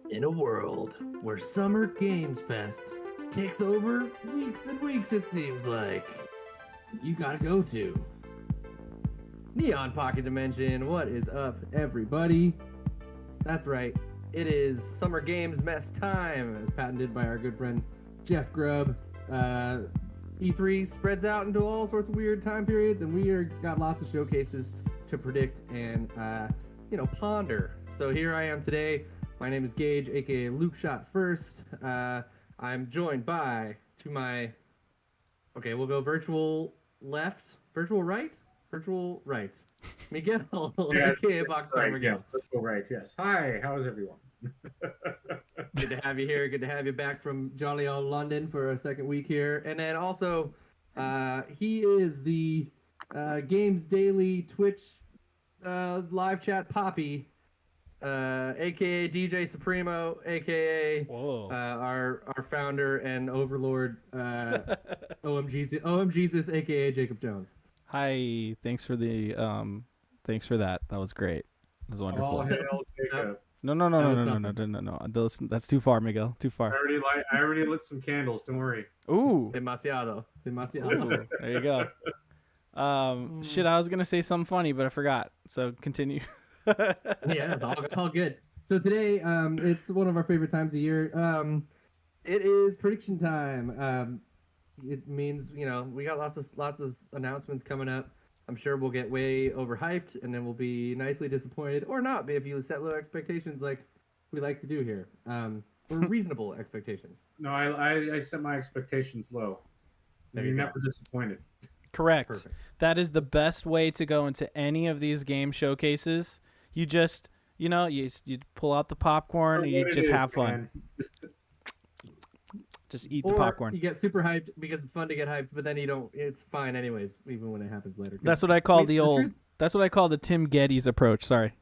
In a world where Summer Games Fest takes over weeks and weeks, it seems like, you gotta go to Neon Pocket Dimension. What is up, everybody? That's right, it is Summer Games Mess time, as patented by our good friend Jeff Grubb. E3 spreads out into all sorts of weird time periods, and got lots of showcases to predict and ponder. So here I am today. My name is Gage, aka Luke Shot First. I'm joined by we'll go virtual left, virtual right, Miguel, Yes, aka Boxcar Miguel. Yes, virtual right. Yes. Hi. How is everyone? Good to have you here. Good to have you back from jolly old London for a second week here. And then also, he is the Games Daily Twitch live chat Poppy, aka DJ Supremo, aka our founder and overlord, OM Jesus, aka Jacob Jones. Hi, thanks for that. That was great. It was wonderful. All hail Jacob. No. That's too far, Miguel. Too far. I already lit some candles. Don't worry. Ooh. Demasiado. Ooh, there you go. Shit, I was gonna say something funny, but I forgot. So continue. Yeah, all good. So today, it's one of our favorite times of year. It is prediction time. It means we got lots of announcements coming up. I'm sure we'll get way overhyped, and then we'll be nicely disappointed, or not, if you set low expectations like we like to do here, or reasonable expectations. No, I set my expectations low. There You're you go. never disappointed. Correct. Perfect. That is the best way to go into any of these game showcases. You just, you pull out the popcorn and you just have fun. Just eat the popcorn. You get super hyped because it's fun to get hyped, but then you don't. It's fine anyways, even when it happens later. That's what I call That's what I call the Tim Geddes approach. Sorry.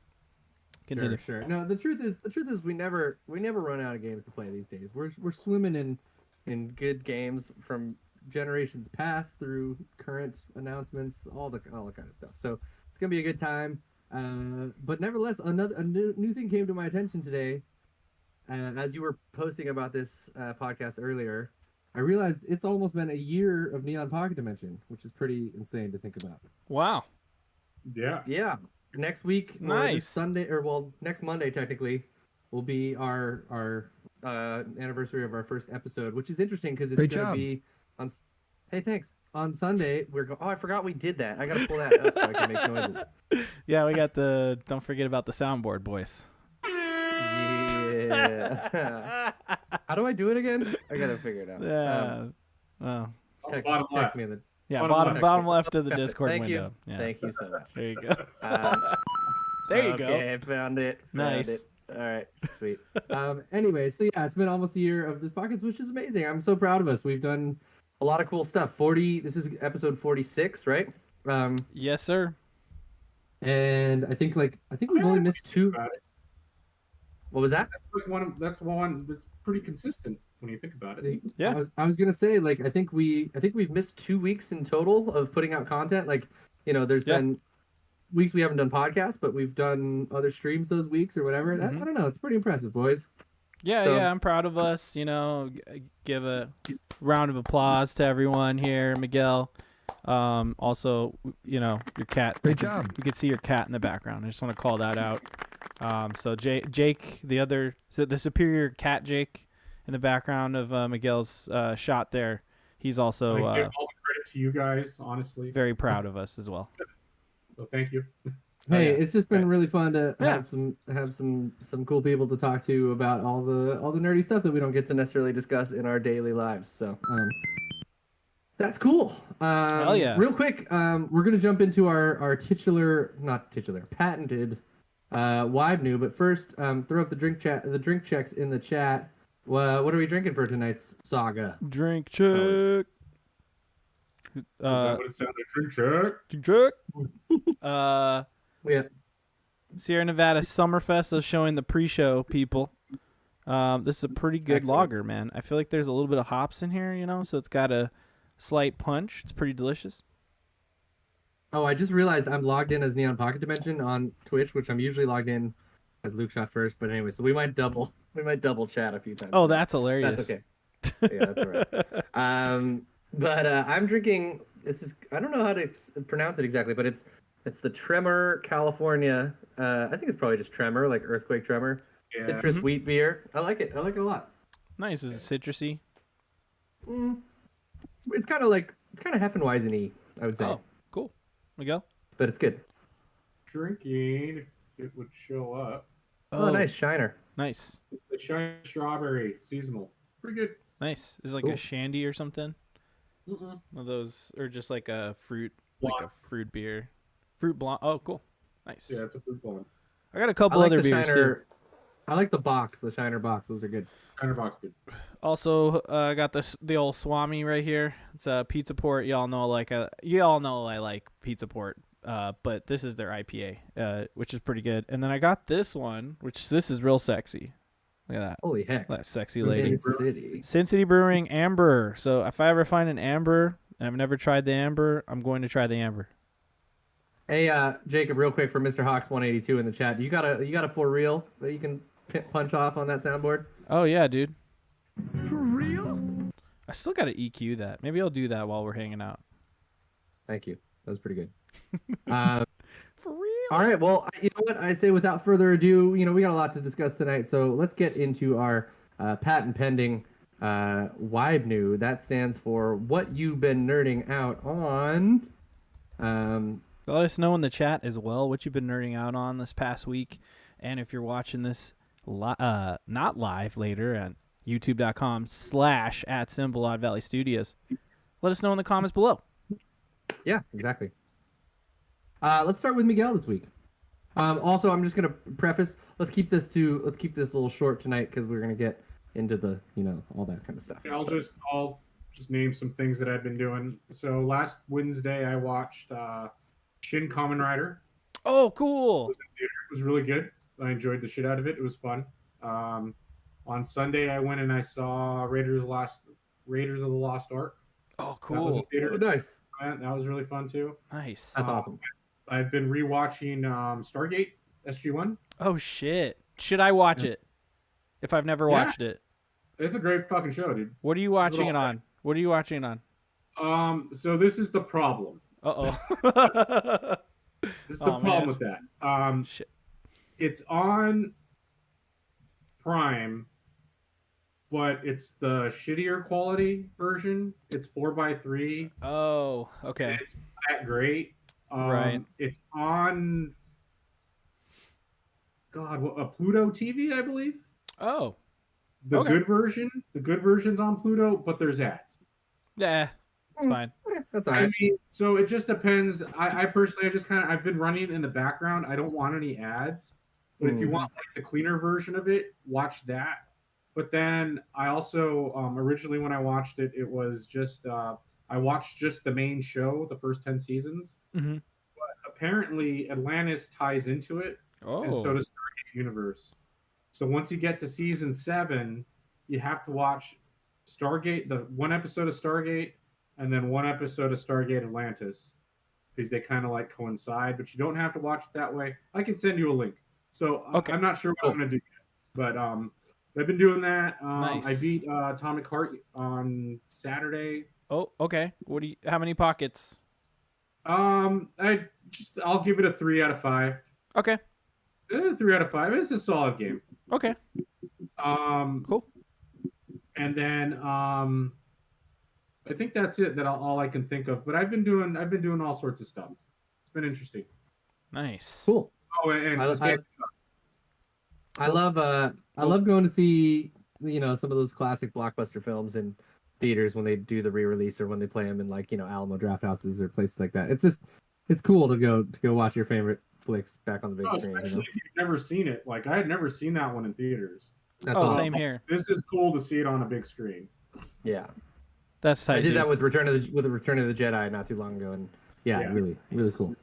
Continue. Sure. No, the truth is we never run out of games to play these days. We're swimming in good games from generations past through current announcements, all the kind of stuff. So it's gonna be a good time. But nevertheless, a new thing came to my attention today. As you were posting about this podcast earlier, I realized it's almost been a year of Neon Pocket Dimension, which is pretty insane to think about. Wow. Yeah. Yeah. Next week, nice. Next Monday technically, will be our anniversary of our first episode, which is interesting because it's going to be on. Hey, thanks. On Sunday, I forgot we did that. I got to pull that up so I can make noises. Yeah, we got don't forget about the soundboard, boys. Yeah. How do I do it again? I gotta figure it out. Yeah. Text me in the bottom left of the Discord Thank window. You. Yeah. Thank you so much. There you go. There you go. Okay, I found it. Nice. All right, sweet. Anyway, so yeah, it's been almost a year of this podcast, which is amazing. I'm so proud of us. We've done a lot of cool stuff. This is episode 46, right? Yes, sir. And I think we've only missed two. What was that? That's one that's pretty consistent when you think about it. Yeah. I was gonna say, I think we've missed 2 weeks in total of putting out content. There's been weeks we haven't done podcasts, but we've done other streams those weeks or whatever. I don't know. It's pretty impressive, boys. Yeah, I'm proud of us. Give a round of applause to everyone here, Miguel. Also, your cat. Great job. We could see your cat in the background. I just want to call that out. So Jake, the superior cat Jake in the background of Miguel's shot there. He's also I give all the credit to you guys, honestly. Very proud of us as well. So thank you. Hey, it's just been really fun to have some cool people to talk to about all the nerdy stuff that we don't get to necessarily discuss in our daily lives. So that's cool. Hell yeah. Real quick, we're gonna jump into our patented wide new, but first, throw up the drink checks in the chat. What are we drinking for tonight's saga? Drink check. Is that what it sounded like? Drink check. Yeah. Sierra Nevada Summerfest is showing the pre-show people. This is a pretty good lager, man. I feel like there's a little bit of hops in here, so it's got a slight punch. It's pretty delicious. Oh, I just realized I'm logged in as Neon Pocket Dimension on Twitch, which I'm usually logged in as Luke shot first. But anyway, so we might double chat a few times. Oh, tonight. that's hilarious. That's okay. Yeah, that's all right. But I'm drinking. This is I don't know how to pronounce it exactly, but it's the Tremor California. I think it's probably just Tremor, like earthquake tremor. Yeah. Citrus wheat beer. I like it. I like it a lot. Nice. Is it citrusy? It's kind of Heffenweisen-y, I would say. Oh, cool. Miguel? But it's good. Drinking, if it would show up. Oh, nice Shiner. Nice. The Shiner Strawberry seasonal. Pretty good. Nice. Is it like a shandy or something? Mm-mm. One of those, or just like a fruit, Blanc. like a fruit beer. Fruit blanc. Oh, cool. Nice. Yeah, it's a fruit blonde. I got a couple I like other the beers Shiner. too. I like the Shiner box. Those are good. Shiner box good. Also, I got the old Swami right here. It's a Pizza Port. Y'all know I like Pizza Port. But this is their IPA, which is pretty good. And then I got this one, this is real sexy. Look at that. Holy heck. That sexy lady. Sin City Brewing Amber. So if I ever find an Amber, and I've never tried the Amber, I'm going to try the Amber. Hey, Jacob, real quick for Mr. Hawks 182 in the chat. You got a for real that you can punch off on that soundboard? Oh yeah, dude. For real? I still got to EQ that. Maybe I'll do that while we're hanging out. Thank you. That was pretty good. For real? All right. Well, you know what? I say without further ado, we got a lot to discuss tonight. So let's get into our patent pending WIBNU. That stands for What You've Been Nerding Out On. Let us know in the chat as well what you've been nerding out on this past week. And if you're watching this not live later at youtube.com/@Odd Valley Studios, let us know in the comments below. Yeah, exactly. Let's start with Miguel this week. Also, I'm just gonna preface. Let's keep this a little short tonight because we're gonna get into the all that kind of stuff. I'll just name some things that I've been doing. So last Wednesday I watched Shin Kamen Rider. Oh, cool! It was really good. I enjoyed the shit out of it. It was fun. On Sunday I went and I saw Raiders of the Lost Ark. Oh, That was cool! in theaters. Oh, nice. That was really fun too. Nice. That's awesome. I've been rewatching Stargate SG-1. Oh shit! Should I watch it? If I've never watched it, It's a great fucking show, dude. what are you watching it on? What are you watching it on? So this is the problem. Uh-oh. This is the problem with that. Shit. It's on Prime, but it's the shittier quality version. It's 4:3. Oh, okay. It's not that great. Right. It's on a Pluto TV, I believe. Oh. The Okay. good version. The good version's on Pluto, but there's ads. Yeah. It's fine. That's all right. I mean, so it just depends. I personally, I've been running in the background. I don't want any ads, but if you want like the cleaner version of it, watch that. But then I also originally when I watched it, it was just I watched just the main show, the first 10 seasons. Mm-hmm. But apparently Atlantis ties into it, and so does Stargate Universe. So once you get to season 7, you have to watch Stargate, the one episode of Stargate, and then one episode of Stargate Atlantis, because they kind of like coincide. But you don't have to watch it that way. I can send you a link. So Okay. I'm not sure what I'm gonna do yet, but I've been doing that. Nice. I beat Atomic Heart on Saturday. Oh, okay. How many pockets? I'll give it a 3 out of 5. Okay. 3 out of 5. It's a solid game. Okay. Cool. And then I think that's it. All I can think of. But I've been doing all sorts of stuff. It's been interesting. Nice. Cool. Oh, and I love going to see some of those classic blockbuster films in theaters when they do the re-release or when they play them in like Alamo draft houses or places like that. It's cool to go watch your favorite flicks back on the big screen. Especially if you've never seen it. Like I had never seen that one in theaters. That's Oh, awesome. same here. This is cool to see it on a big screen. Yeah, That's tight. I did dude. that with Return of the Jedi not too long ago, and yeah. really cool.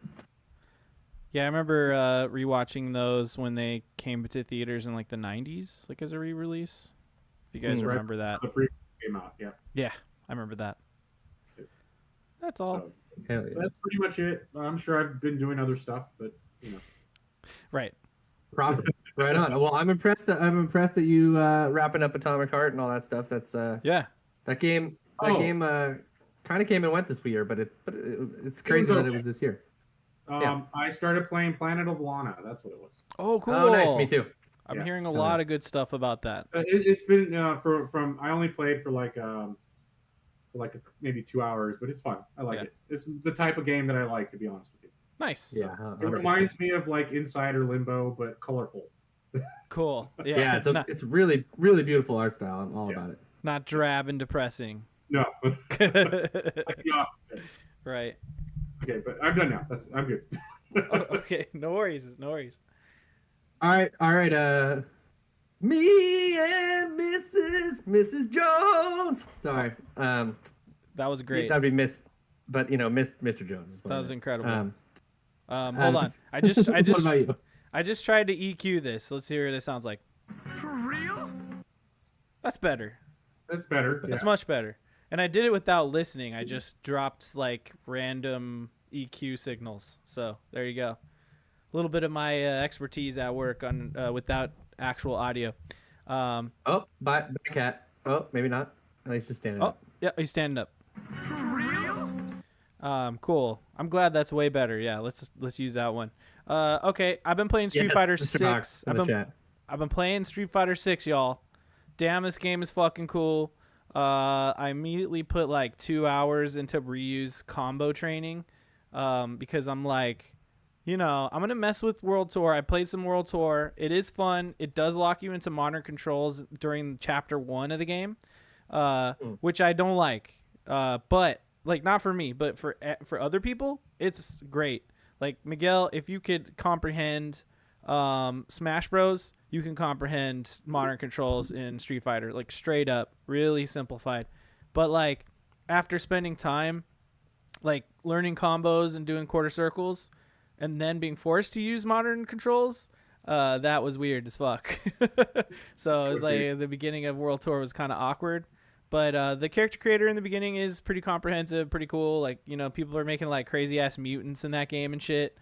Yeah, I remember rewatching those when they came to theaters in like the 90s, like as a re-release. If you guys remember that. The preview came out, yeah. Yeah, I remember that. That's all. So, Hell yeah. that's pretty much it. I'm sure I've been doing other stuff, but Right. Probably. Right on. Well, I'm impressed that you wrapping up Atomic Heart and all that stuff. That's Yeah. that game kind of came and went this year, but it's crazy that it was this year. I started playing Planet of Lana. That's what it was. Oh, cool. Oh, nice. Me too. I'm hearing a lot of good stuff about that. It's been from I only played for maybe 2 hours, but it's fun. I like it. It's the type of game that I like, to be honest with you. Nice. Yeah. It reminds me of like Inside or Limbo, but colorful. Cool. Yeah. Yeah. It's really, really beautiful art style. I'm all about it. Not drab and depressing. No. Like the opposite. Right. Okay, but I'm done now. I'm good. Okay. No worries. All right. Me and Mrs. Jones. Sorry. That was great. That'd be but Mr. Jones. That was incredible. Hold on. What about you? I just tried to EQ this. Let's hear what it sounds like. For real? That's better. That's better. That's much better. And I did it without listening. I just dropped like random EQ signals. So there you go. A little bit of my expertise at work on without actual audio. Bye, cat. Oh, maybe not. He's just standing up. Yeah, he's standing up. For real? Cool. I'm glad that's way better. Yeah, let's use that one. Okay, I've been playing Street Fighter 6. I've been playing Street Fighter 6, y'all. Damn, this game is fucking cool. I immediately put like 2 hours into Ryu's combo training because I'm like, I'm going to mess with World Tour. I played some World Tour. It is fun. It does lock you into modern controls during Chapter 1 of the game, which I don't like. But, like, not for me, but for other people, it's great. Like, Miguel, if you could comprehend Smash Bros., you can comprehend modern controls in Street Fighter, like straight up, really simplified. But like after spending time like learning combos and doing quarter circles and then being forced to use modern controls, that was weird as fuck. So it was like the beginning of World Tour was kind of awkward. But the character creator in the beginning is pretty comprehensive, pretty cool. Like, people are making like crazy ass mutants in that game and shit,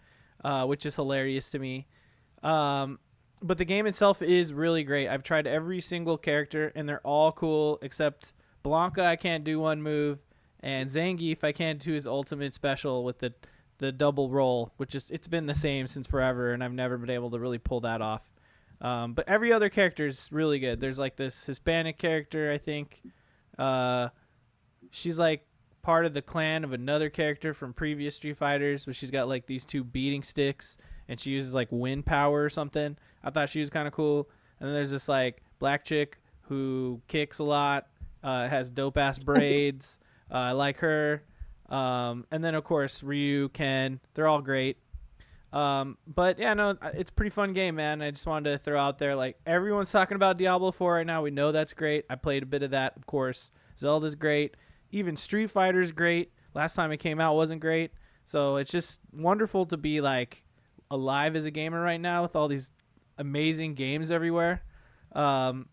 which is hilarious to me. But the game itself is really great. I've tried every single character, and they're all cool, except Blanca, I can't do one move, and Zangief, I can't do his ultimate special with the double roll, which is it's been the same since forever, and I've never been able to really pull that off. But every other character is really good. There's like this Hispanic character, I think. She's like part of the clan of another character from previous Street Fighters, but she's got like these two beating sticks, and she uses like wind power or something. I thought she was kind of cool. And then there's this like black chick who kicks a lot, has dope ass braids. I like her. And then of course Ryu, Ken, they're all great. But yeah, no, it's a pretty fun game, man. I just wanted to throw out there, like, everyone's talking about Diablo 4 right now. We know that's great. I played a bit of that, of course. Zelda's great. Even Street Fighter's great. Last time it came out wasn't great. So it's just wonderful to be like alive as a gamer right now with all these amazing games everywhere. And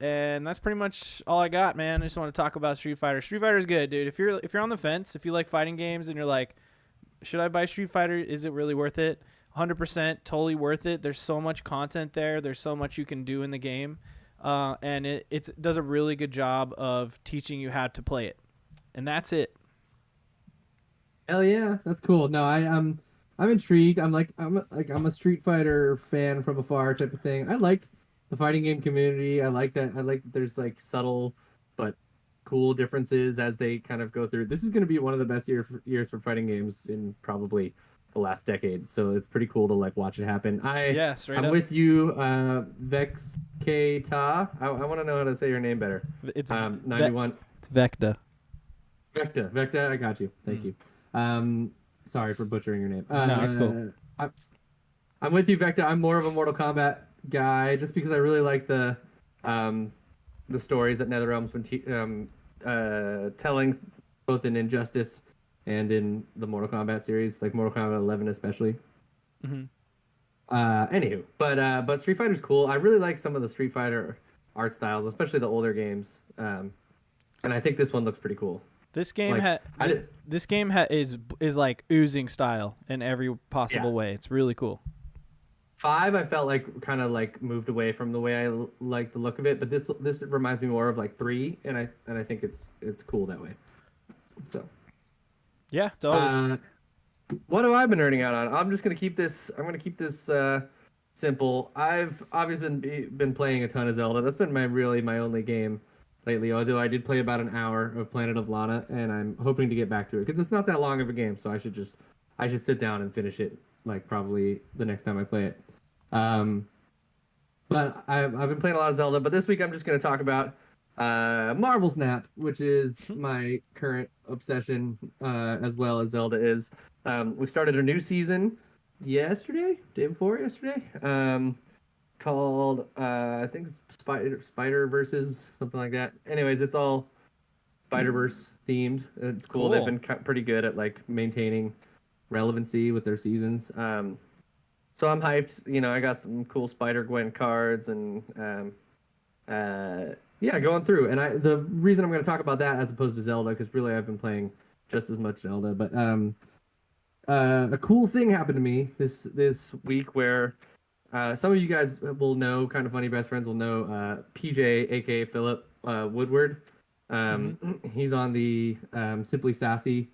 that's pretty much all I got, man. I just want to talk about Street Fighter. Street Fighter's good, dude. If you're on the fence, if you like fighting games and you're like, should I buy Street Fighter? Is it really worth it? 100% totally worth it. There's so much content there. There's so much you can do in the game. And it does a really good job of teaching you how to play it. And that's it. Hell yeah, that's cool. No, I'm intrigued. I'm a Street Fighter fan from afar type of thing. I like the fighting game community. I like that there's like subtle but cool differences as they kind of go through. This is going to be one of the best years for fighting games in probably the last decade. So it's pretty cool to like watch it happen. I'm with you, Vex K Ta. I want to know how to say your name better. It's 91. It's Vecta. Vecta, I got you. Thank you. Sorry for butchering your name. No, it's cool. I'm with you, Vecta. I'm more of a Mortal Kombat guy, just because I really like the stories that NetherRealm's been telling, both in Injustice and in the Mortal Kombat series, like Mortal Kombat 11 especially. Mm-hmm. Anywho, but Street Fighter's cool. I really like some of the Street Fighter art styles, especially the older games. And I think this one looks pretty cool. This game is like oozing style in every possible way. It's really cool. 5 I felt like kind of like moved away from the way I like the look of it, but this reminds me more of like 3, and I think it's cool that way. So Yeah, totally. What have I been nerding out on? I'm just gonna keep this. I'm gonna keep this simple. I've obviously been playing a ton of Zelda. That's been my only game lately. Although I did play about an hour of Planet of Lana, and I'm hoping to get back to it because it's not that long of a game. So I should sit down and finish it like probably the next time I play it. But I've been playing a lot of Zelda. But this week I'm just gonna talk about Marvel Snap, which is my current obsession, as well as Zelda is. We started a new season day before yesterday, called I think Spider Versus, something like that. Anyways, it's all Spider-Verse themed. It's cool. They've been pretty good at like maintaining relevancy with their seasons. So I'm hyped. You know, I got some cool Spider-Gwen cards and yeah, going through. And the reason I'm going to talk about that as opposed to Zelda, because really I've been playing just as much Zelda. But a cool thing happened to me this week where some of you guys will know, kind of funny best friends will know PJ, aka Philip Woodward. He's on the Simply Sassy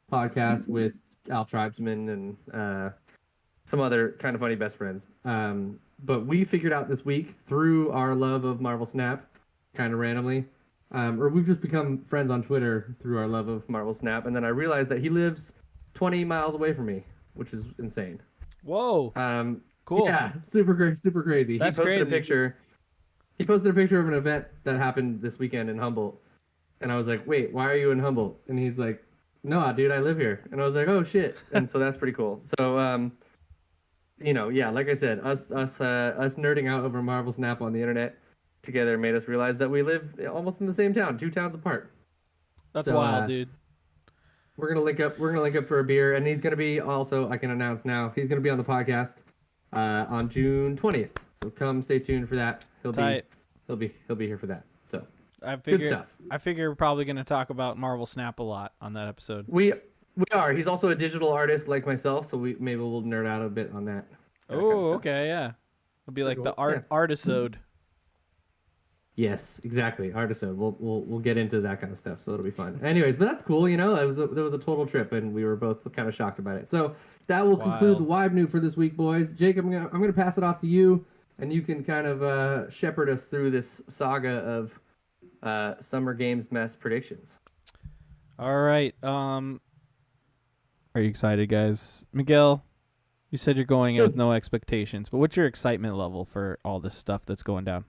podcast with Al Tribesman and some other kind of funny best friends. But we figured out this week through our love of Marvel Snap, kind of randomly, or we've just become friends on Twitter through our love of Marvel Snap. And then I realized that he lives 20 miles away from me, which is insane. Whoa. Cool. Yeah, super crazy. That's he posted crazy. a picture. He posted a picture of an event that happened this weekend in Humboldt. And I was like, wait, why are you in Humboldt? And he's like, no, dude, I live here. And I was like, oh, shit. And so that's pretty cool. So, you know, yeah, like I said, us nerding out over Marvel Snap on the internet together made us realize that we live almost in the same town, 2 towns apart. That's wild, dude. We're gonna link up for a beer, and he's gonna be also, I can announce now, he's gonna be on the podcast on June 20th. So come stay tuned for that. He'll be here for that. So good stuff. I figure we're probably gonna talk about Marvel Snap a lot on that episode. We are. He's also a digital artist like myself, so maybe we'll nerd out a bit on that. Oh, okay, yeah. It'll be like Cool. the artisode. Yes, exactly. Artisode. We'll get into that kind of stuff, so it'll be fun. Anyways, but that's cool. You know, there was a total trip, and we were both kind of shocked about it. So that will conclude the Wibe New for this week, boys. Jacob, I'm gonna pass it off to you, and you can kind of shepherd us through this saga of Summer Games Mess predictions. All right. Are you excited, guys? Miguel, you said you're going in with no expectations, but what's your excitement level for all this stuff that's going down?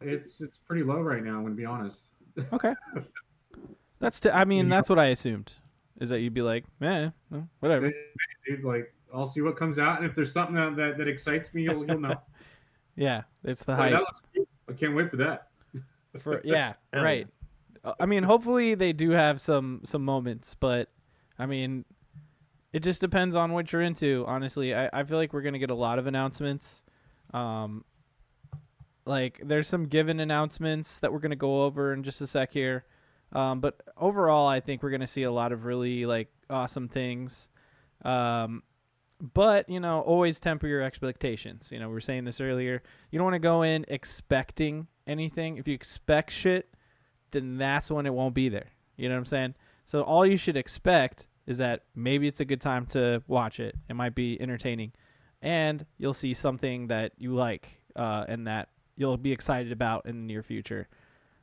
It's pretty low right now. I'm gonna be honest. Okay. That's what I assumed, is that you'd be like, no, whatever. Dude, like I'll see what comes out, and if there's something that excites me, you'll know. Yeah, it's the Like, hype. that looks cool. I can't wait for that. Right. I mean, hopefully they do have some moments, but I mean, it just depends on what you're into. Honestly, I feel like we're gonna get a lot of announcements. Like there's some given announcements that we're gonna go over in just a sec here. But overall, I think we're gonna see a lot of really like awesome things. But you know, always temper your expectations. You know, we were saying this earlier. You don't want to go in expecting anything. If you expect shit, then that's when it won't be there. You know what I'm saying? So all you should expect is that maybe it's a good time to watch it. It might be entertaining, and you'll see something that you like, and that you'll be excited about in the near future.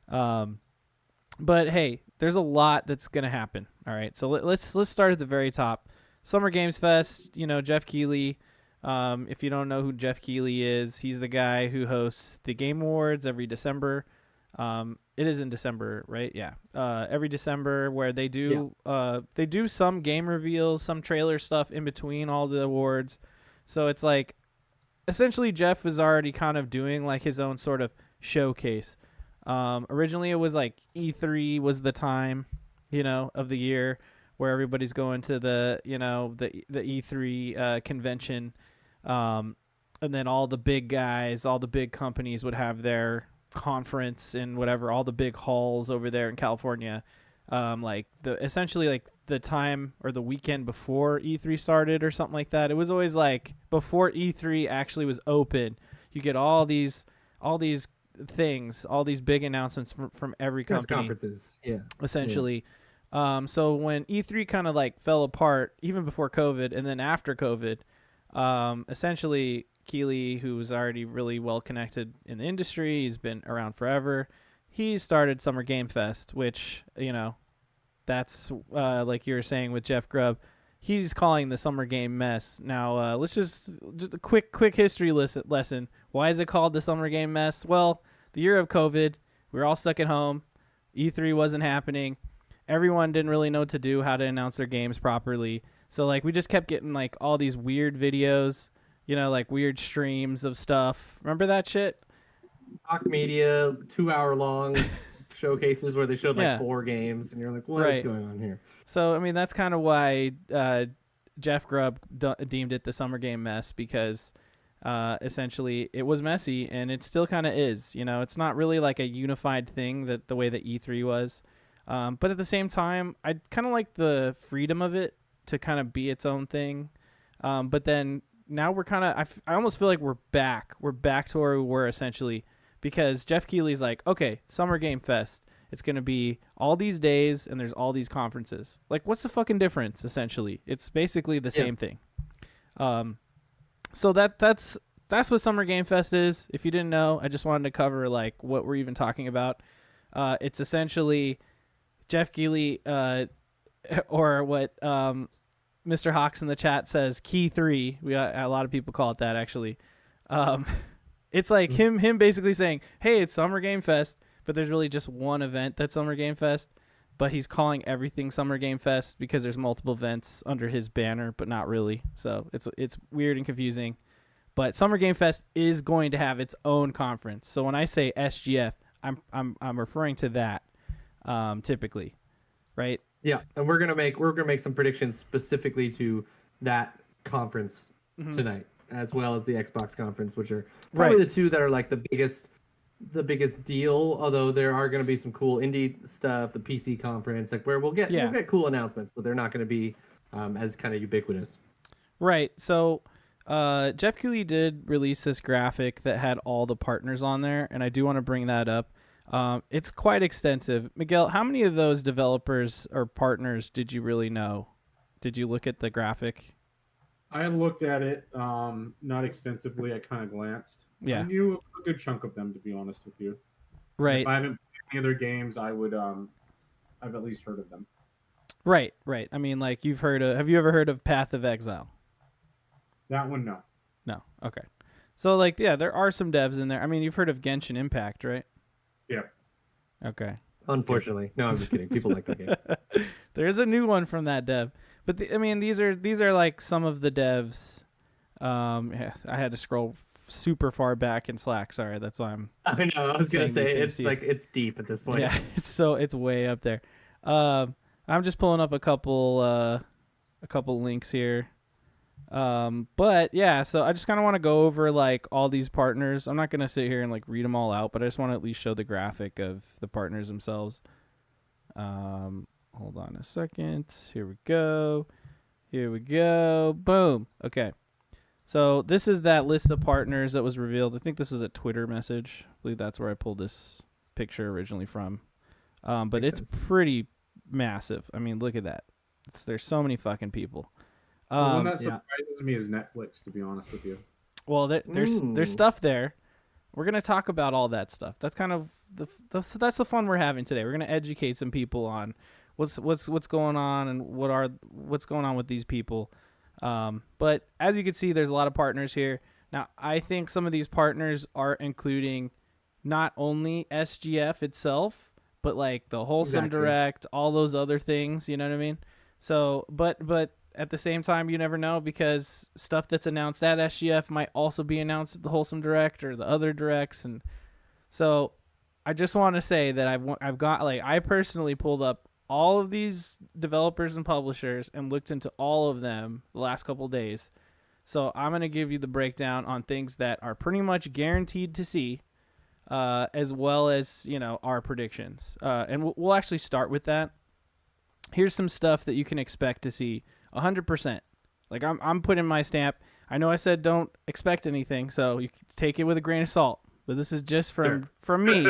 But hey, there's a lot that's gonna happen. All right, so let's start at the very top. Summer Games Fest. You know, Jeff Keighley. If you don't know who Jeff Keighley is, he's the guy who hosts the Game Awards every December. It is in December, right? Yeah. Every December, where they do some game reveals, some trailer stuff in between all the awards. So it's like, essentially Jeff is already kind of doing like his own sort of showcase. Originally it was like E3 was the time, you know, of the year where everybody's going to the E3 convention. And then all the big guys, all the big companies would have their essentially like the time or the weekend before E3 started or something like that. It was always like before E3 actually was open, you get all these things, all these big announcements from every Press company. conferences. Yeah. Essentially. Yeah. So when E3 kind of like fell apart, even before COVID and then after COVID, essentially Keeley, who was already really well connected in the industry, he's been around forever. He started Summer Game Fest, which, you know, that's like you were saying with Jeff Grubb. He's calling the Summer Game Mess. Now, let's just a quick history lesson. Why is it called the Summer Game Mess? Well, the year of COVID, we were all stuck at home. E3 wasn't happening. Everyone didn't really know what to do, how to announce their games properly. So, like, we just kept getting, like, all these weird videos, you know, like weird streams of stuff. Remember that shit? Talk Media, 2-hour long showcases where they showed like 4 games, and you're like, what is going on here? So, I mean, that's kind of why Jeff Grubb deemed it the Summer Game Mess, because essentially it was messy, and it still kind of is. You know, it's not really like a unified thing that the way that E3 was. But at the same time, I kind of like the freedom of it to kind of be its own thing. But then now we're kind of, I almost feel like we're back. We're back to where we were essentially, because Jeff Keighley's like, okay, Summer Game Fest. It's going to be all these days and there's all these conferences. Like, what's the fucking difference, essentially? It's basically the same thing. So that's what Summer Game Fest is. If you didn't know, I just wanted to cover, like, what we're even talking about. It's essentially Jeff Keighley, or what Mr. Hawks in the chat says, Key 3. A lot of people call it that, actually. It's like him basically saying, hey, it's Summer Game Fest, but there's really just one event that's Summer Game Fest, but he's calling everything Summer Game Fest because there's multiple events under his banner, but not really. So it's weird and confusing. But Summer Game Fest is going to have its own conference. So when I say SGF, I'm referring to that typically, right? Yeah, and we're gonna make some predictions specifically to that conference tonight, as well as the Xbox conference, which are probably the two that are like the biggest deal. Although there are going to be some cool indie stuff, the PC conference, like where we'll get cool announcements, but they're not going to be as kind of ubiquitous. Right. So Jeff Keighley did release this graphic that had all the partners on there, and I do want to bring that up. It's quite extensive. Miguel, how many of those developers or partners did you really know? Did you look at the graphic? I looked at it, not extensively. I kind of glanced. Yeah. I knew a good chunk of them, to be honest with you. Right. If I haven't played any of their games, I would. I've at least heard of them. Right. I mean, like, have you ever heard of Path of Exile? That one, no. No. Okay. So, like, yeah, there are some devs in there. I mean, you've heard of Genshin Impact, right? Yeah. Okay. Unfortunately, no, I'm just kidding. People like that game. There's a new one from that dev, but I mean, these are like some of the devs. Yeah, I had to scroll super far back in Slack. Sorry, that's why I'm. I know. I was gonna say it's like it's deep at this point. Yeah, it's way up there. I'm just pulling up a couple links here. But yeah, so I just kind of want to go over like all these partners. I'm not going to sit here and like read them all out, but I just want to at least show the graphic of the partners themselves. Hold on a second. Here we go. Boom. Okay. So this is that list of partners that was revealed. I think this was a Twitter message. I believe that's where I pulled this picture originally from. But it's pretty massive. I mean, look at that. There's so many fucking people. The one that surprises me is Netflix, to be honest with you. Well, there's stuff there. We're gonna talk about all that stuff. That's kind of that's the fun we're having today. We're gonna educate some people on what's going on and what's going on with these people. But as you can see, there's a lot of partners here. Now, I think some of these partners are including not only SGF itself, but like the Wholesome Direct, all those other things. You know what I mean? So, but at the same time, you never know, because stuff that's announced at SGF might also be announced at the Wholesome Direct or the other directs. And so I just want to say that I've got, like, I personally pulled up all of these developers and publishers and looked into all of them the last couple of days. So I'm going to give you the breakdown on things that are pretty much guaranteed to see, as well as, you know, our predictions. And we'll actually start with that. here's some stuff that you can expect to see 100%. Like I'm putting my stamp. I know I said don't expect anything, so you can take it with a grain of salt. But this is just from me.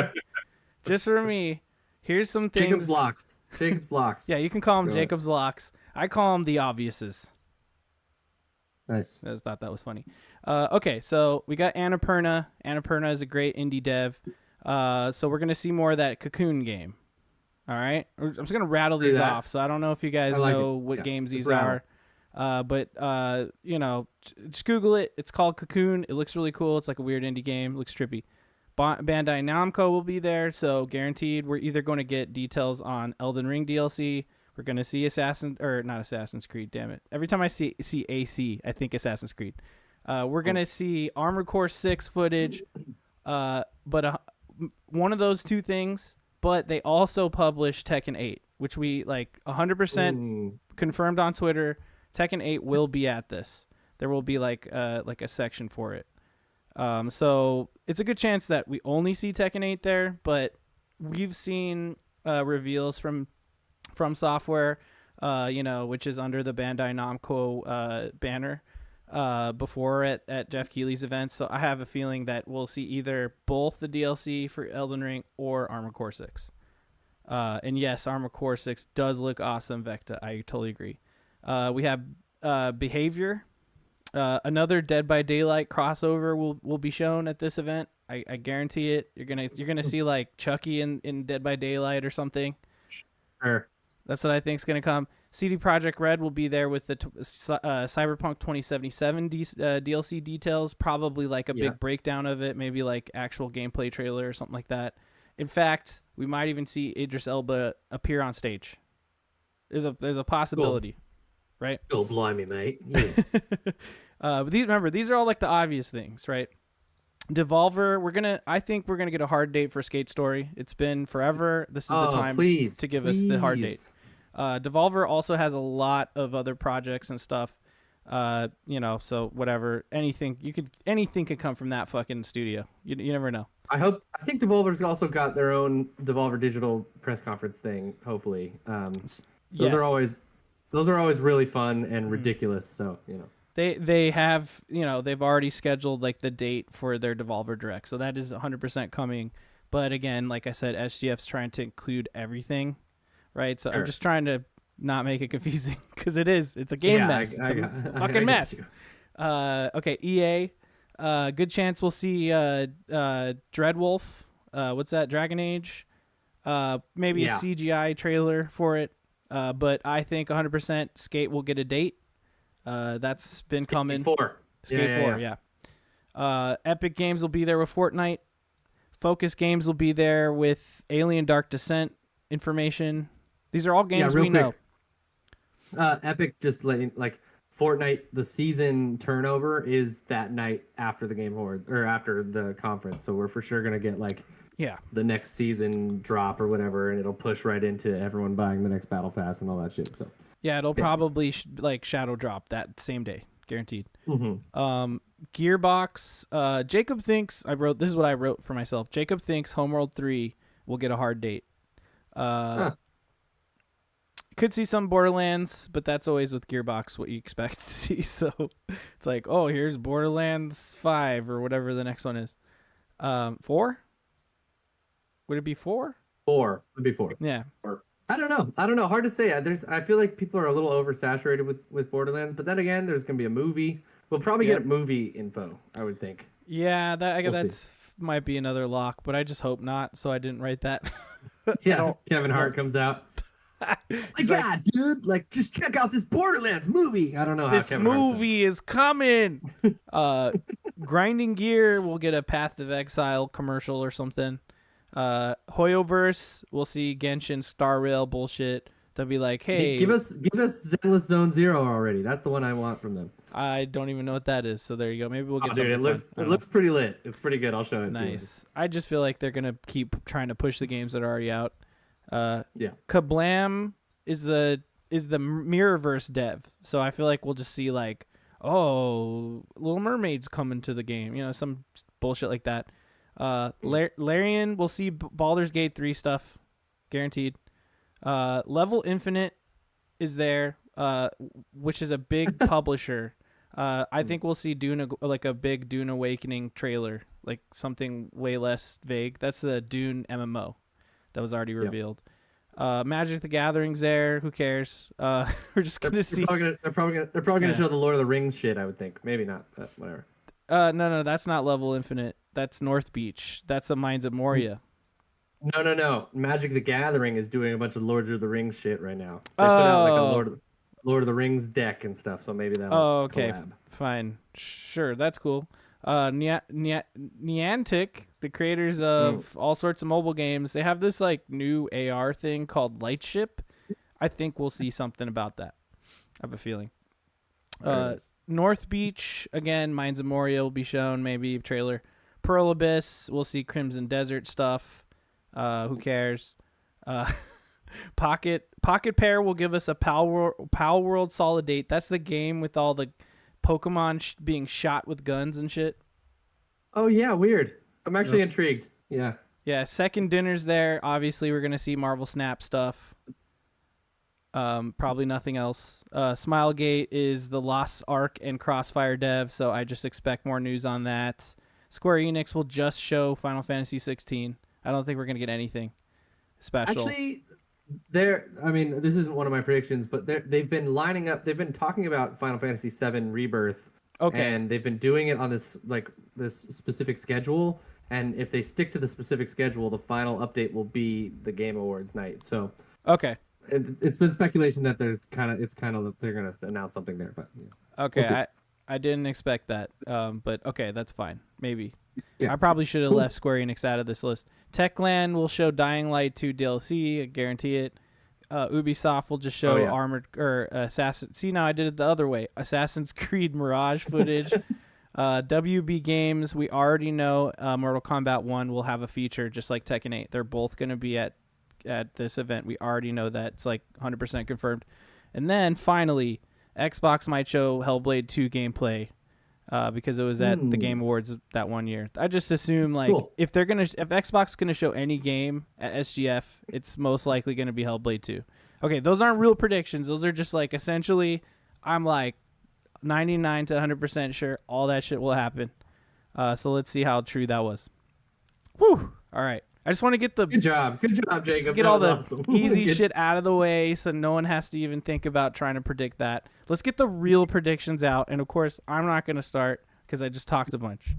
Just for me. Here's some things. Jacob's Locks. Jacob's Locks. Yeah, you can call them Jacob's Locks. I call them the obviouses. Nice. I just thought that was funny. Okay, so we got Annapurna. Annapurna is a great indie dev. So we're going to see more of that Cocoon game. All right? I'm just going to rattle these off. So I don't know if you guys know what games these are. But just Google it. It's called Cocoon. It looks really cool. It's like a weird indie game. It looks trippy. Bandai Namco will be there, so guaranteed we're either going to get details on Elden Ring DLC. We're going to see not Assassin's Creed, damn it. Every time I see AC, I think Assassin's Creed. We're going to see Armored Core 6 footage, but one of those two things, but they also published Tekken 8, which we 100% confirmed on Twitter. Tekken 8 will be at this. There will be like a section for it. So it's a good chance that we only see Tekken 8 there, but we've seen reveals from Software, which is under the Bandai Namco banner before at Jeff Keighley's event. So I have a feeling that we'll see either both the DLC for Elden Ring or Armored Core 6. And yes, Armored Core 6 does look awesome, Vecta. I totally agree. We have Behavior. Another Dead by Daylight crossover will be shown at this event. I guarantee it. You're gonna see like Chucky in Dead by Daylight or something. Sure. That's what I think is gonna come. CD Projekt Red will be there with the Cyberpunk 2077 DLC details. Probably like a big breakdown of it. Maybe like actual gameplay trailer or something like that. In fact, we might even see Idris Elba appear on stage. There's a possibility. Cool. Right? Oh, blimey, mate. Yeah. But these are all like the obvious things, right? Devolver, I think we're gonna get a hard date for Skate Story. It's been forever. This is the time to give us the hard date. Devolver also has a lot of other projects and stuff. So whatever. Anything could come from that fucking studio. You never know. I think Devolver's also got their own Devolver Digital press conference thing, hopefully. Those are always really fun and ridiculous, so, They have, they've already scheduled like the date for their Devolver Direct. So that is 100% coming. But again, like I said, SGF's trying to include everything, right? So sure. I'm just trying to not make it confusing because it's a game mess. It's a fucking mess. Okay, EA, good chance we'll see Dreadwolf. What's that? Dragon Age. Maybe a CGI trailer for it. But I think 100% Skate will get a date. That's been coming. Skate 4, yeah. Epic Games will be there with Fortnite. Focus Games will be there with Alien Dark Descent information. These are all games we know. Epic just letting Fortnite, the season turnover is that night after the Game Award or after the conference. So we're for sure gonna get the next season drop or whatever, and it'll push right into everyone buying the next Battle Pass and all that shit. So yeah, it'll probably shadow drop that same day, guaranteed. Mm-hmm. Gearbox. Jacob thinks this is what I wrote for myself. Jacob thinks Homeworld 3 will get a hard date. Could see some Borderlands, but that's always with Gearbox what you expect to see. So it's like, oh, here's Borderlands 5 or whatever the next one is. 4? Would it be 4? 4 would be 4. Yeah. I don't know. Hard to say. I feel like people are a little oversaturated with Borderlands, but then again, there's gonna be a movie. We'll probably get movie info, I would think. Yeah, that's might be another lock, but I just hope not. So I didn't write that. Yeah, Kevin Hart comes out. God, dude! Just check out this Borderlands movie. I don't know how this Kevin movie is coming. Grinding Gear will get a Path of Exile commercial or something. Hoyoverse, we'll see Genshin Star Rail bullshit. They'll be like, hey, give us Zenless Zone Zero already. That's the one I want from them. I don't even know what that is. So there you go. Maybe we'll get something. Dude, it looks pretty lit. It's pretty good. I'll show it. Nice. I just feel like they're gonna keep trying to push the games that are already out. Yeah. Kablam is the Mirrorverse dev. So I feel like we'll just see Little Mermaid's coming to the game. Some bullshit like that. Larian, we'll see Baldur's Gate 3 stuff, guaranteed. Level Infinite, is there, which is a big publisher. I think we'll see Dune, like a big Dune Awakening trailer, like something way less vague. That's the Dune MMO that was already revealed. Magic the Gathering's there. Who cares? We're just gonna see. They're probably gonna show the Lord of the Rings shit. I would think. Maybe not, but whatever. No, that's not Level Infinite. That's North Beach. That's the Mines of Moria. No. Magic the Gathering is doing a bunch of Lord of the Rings shit right now. They put out like a Lord of the Rings deck and stuff, so maybe that'll okay. collab. Fine. Sure, that's cool. Niantic, the creators of all sorts of mobile games, they have this like new AR thing called Lightship. I think we'll see something about that. I have a feeling. North Beach, again, Mines of Moria will be shown, maybe trailer. Pearl Abyss, we'll see Crimson Desert stuff. Who cares? Pocket Pair will give us a Pal World Solid Date. That's the game with all the Pokemon being shot with guns and shit. Oh yeah, weird. I'm actually intrigued. Yeah. Yeah, Second Dinner's there. Obviously, we're gonna see Marvel Snap stuff. Probably nothing else. Smilegate is the Lost Ark and Crossfire dev, so I just expect more news on that. Square Enix will just show Final Fantasy 16. I don't think we're gonna get anything special. Actually, I mean, this isn't one of my predictions, but they've been lining up. They've been talking about Final Fantasy VII Rebirth. Okay. And they've been doing it on this specific schedule. And if they stick to the specific schedule, the final update will be the Game Awards night. So. Okay. It's been speculation that they're gonna announce something there, but yeah. Okay, we'll I didn't expect that, but okay, that's fine. Maybe yeah. I probably should have left Square Enix out of this list. Techland will show Dying Light 2 DLC, I guarantee it. Ubisoft will just show Armored or Assassin. See, now I did it the other way. Assassin's Creed Mirage footage. WB Games, we already know Mortal Kombat 1 will have a feature just like Tekken 8. They're both going to be at this event. We already know that. It's like 100% confirmed. And then finally, Xbox might show Hellblade 2 gameplay because it was at the Game Awards that one year. I just assume like if Xbox is gonna show any game at SGF, it's most likely gonna be Hellblade 2. Okay, those aren't real predictions. Those are just like essentially I'm like 99 to 100% sure all that shit will happen. So let's see how true that was. Whew. All right. I just want to get the good job, Jacob. Get all the easy shit out of the way, so no one has to even think about trying to predict that. Let's get the real predictions out, and of course, I'm not going to start because I just talked a bunch.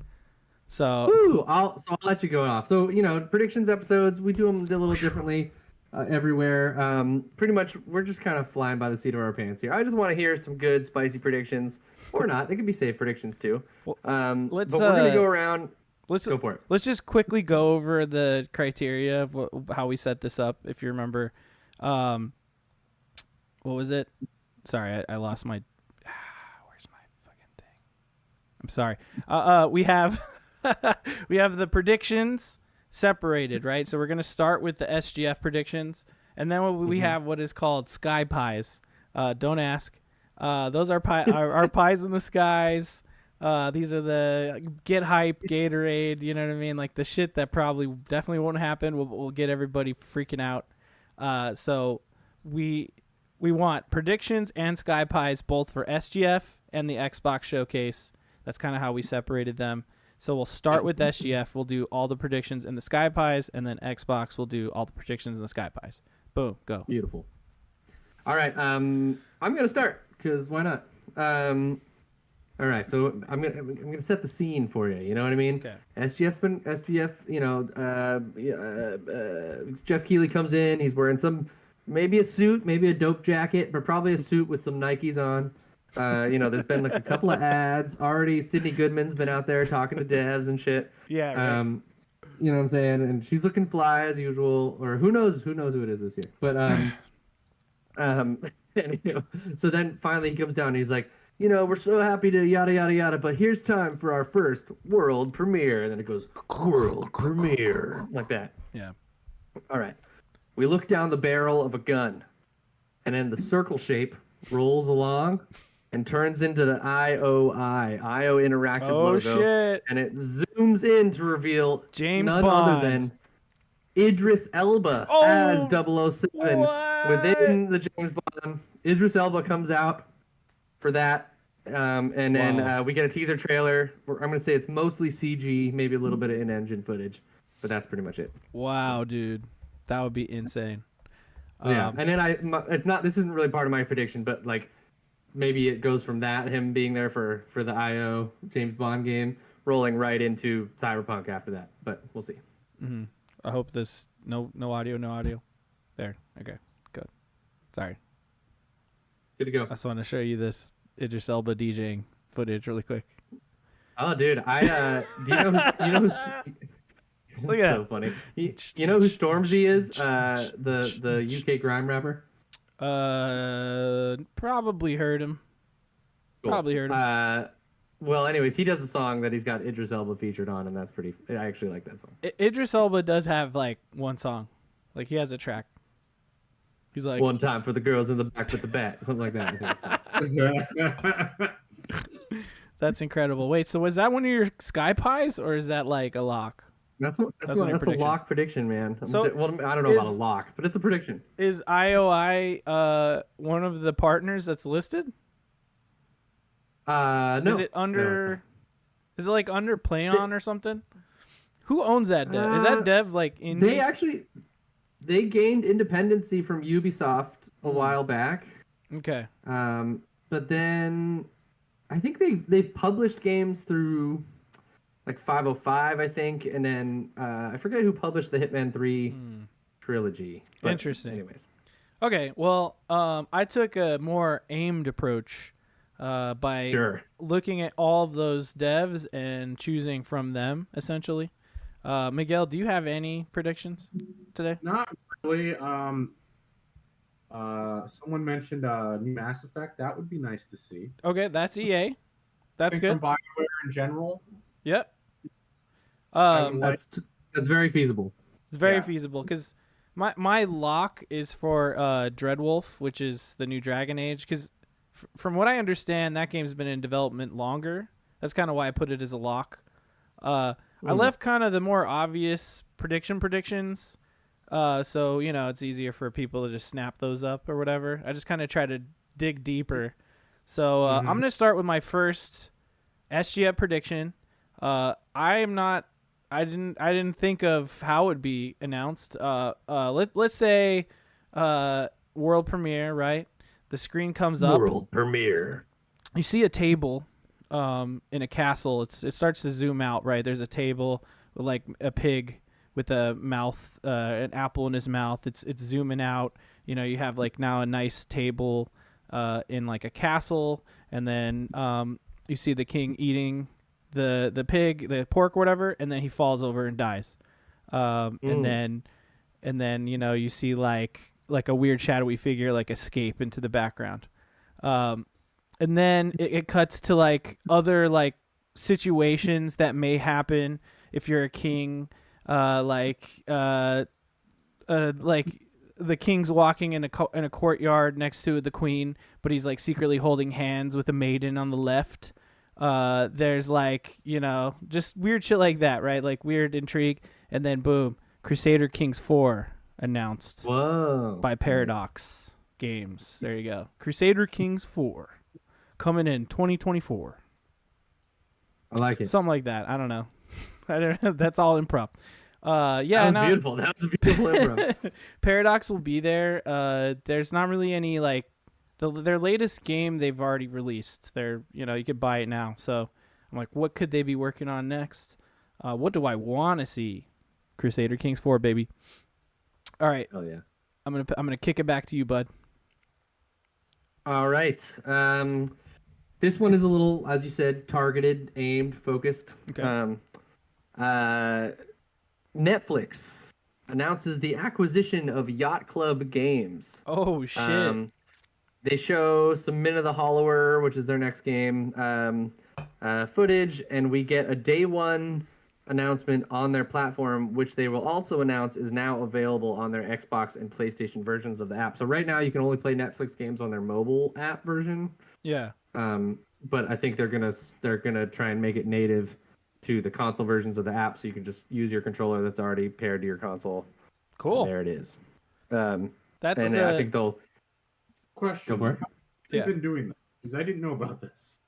So, I'll let you go off. So predictions episodes, we do them a little differently everywhere. Pretty much, we're just kind of flying by the seat of our pants here. I just want to hear some good, spicy predictions, or not. They could be safe predictions too. But we're going to go around. Go for it. Let's just quickly go over the criteria of how we set this up. If you remember, what was it? Sorry, I lost my. Where's my fucking thing? I'm sorry. We have we have the predictions separated, right? So we're gonna start with the SGF predictions, and then we have what is called Sky Pies. Don't ask. Those are our pies in the skies. These are the get hype Gatorade, you know what I mean? Like the shit that probably definitely won't happen. We'll get everybody freaking out. So we want predictions and Sky Pies both for SGF and the Xbox Showcase. That's kind of how we separated them. So we'll start with SGF. We'll do all the predictions in the Sky Pies, and then Xbox will do all the predictions in the Sky Pies. Boom, go. Beautiful. All right, I'm gonna start because why not? All right, so I'm gonna set the scene for you. You know what I mean? Okay. SGF. Jeff Keighley comes in. He's wearing maybe a suit, maybe a dope jacket, but probably a suit with some Nikes on. There's been like a couple of ads already. Sydney Goodman's been out there talking to devs and shit. Yeah. Right. You know what I'm saying? And she's looking fly as usual, or who knows who it is this year. But so then finally he comes down and he's like, we're so happy to yada, yada, yada, but here's time for our first world premiere. And then it goes, world premiere, like that. Yeah. All right. We look down the barrel of a gun, and then the circle shape rolls along and turns into the IO Interactive logo. Shit. And it zooms in to reveal James none Bond. other than Idris Elba as 007. What? within the James Bond. Idris Elba comes out for that, and then Wow. we get a teaser trailer. I'm gonna say it's mostly CG, maybe a little bit of in-engine footage, but that's pretty much it. Wow, dude, that would be insane. Yeah, and then it's not. This isn't really part of my prediction, but like maybe it goes from that him being there for the IO James Bond game, rolling right into Cyberpunk after that. But we'll see. Mm-hmm. I hope this no audio. There. Okay. Good. Sorry. Good to go. I just want to show you this Idris Elba DJing footage really quick. Oh, dude, do you know who's Look it's at so funny. You know who Stormzy is? The UK grime rapper. Probably heard him. Cool. Probably heard him. Well, anyways, he does a song that he's got Idris Elba featured on, and that's pretty. I actually like that song. Idris Elba does have like one song, like he has a track. He's like One time for the girls in the back with the bat, something like that. That's incredible. Wait, so was that one of your Sky Pies, or is that like a lock? That's a lock prediction, man. So I don't know about a lock, but it's a prediction. Is IOI one of the partners that's listed? No. Is it under? Is it like under PlayOn or something? Who owns that dev? Is that dev like in? They gained independency from Ubisoft a while back. Okay. But then I think they've published games through like 505, I think, and then I forget who published the Hitman 3 trilogy. But interesting. Anyways. Okay, well, I took a more aimed approach by looking at all of those devs and choosing from them, essentially. Miguel, do you have any predictions today? Not really. Someone mentioned new Mass Effect. That would be nice to see. Okay, that's EA. That's good. From BioWare in general. Yep. That's very feasible. It's very feasible because my lock is for Dreadwolf, which is the new Dragon Age. Because from what I understand, that game's been in development longer. That's kind of why I put it as a lock. I left kind of the more obvious predictions. So, you know, it's easier for people to just snap those up or whatever. I just kind of try to dig deeper. So I'm going to start with my first SGF prediction. I didn't think of how it would be announced. Let's say world premiere, right? The screen comes up. World premiere. You see a table in a castle. It starts to zoom out, right? There's a table with like a pig with a mouth, an apple in his mouth. It's zooming out. You know, you have like now a nice table in like a castle, and then you see the king eating the pig, the pork, whatever, and then he falls over and dies. And then you know you see like a weird shadowy figure like escape into the background. And then it cuts to like other like situations that may happen if you're a king, like the king's walking in a courtyard next to the queen, but he's like secretly holding hands with a maiden on the left. There's like, you know, just weird shit like that, right? Like weird intrigue, and then boom, Crusader Kings 4 announced. Whoa. By Paradox Games. There you go. Crusader Kings 4 coming in 2024. I like it. Something like that. I don't know. That's all improv. Yeah, that was beautiful. That was a beautiful improv. Paradox will be there. There's not really any like their latest game they've already released. You could buy it now. So I'm like, what could they be working on next? What do I want to see? Crusader Kings 4, baby. All right. Oh yeah. I'm gonna kick it back to you, bud. All right. This one is a little, as you said, targeted, aimed, focused. Okay. Netflix announces the acquisition of Yacht Club Games. Oh shit. They show some Men of the Hollower, which is their next game, footage, and we get a day one announcement on their platform, which they will also announce is now available on their Xbox and PlayStation versions of the app. So right now you can only play Netflix games on their mobile app version. Yeah. But I think they're gonna try and make it native to the console versions of the app, so you can just use your controller that's already paired to your console. Cool. And there it is. That's and I think they'll Question. go for it. How have they been doing this? Because I didn't know about this.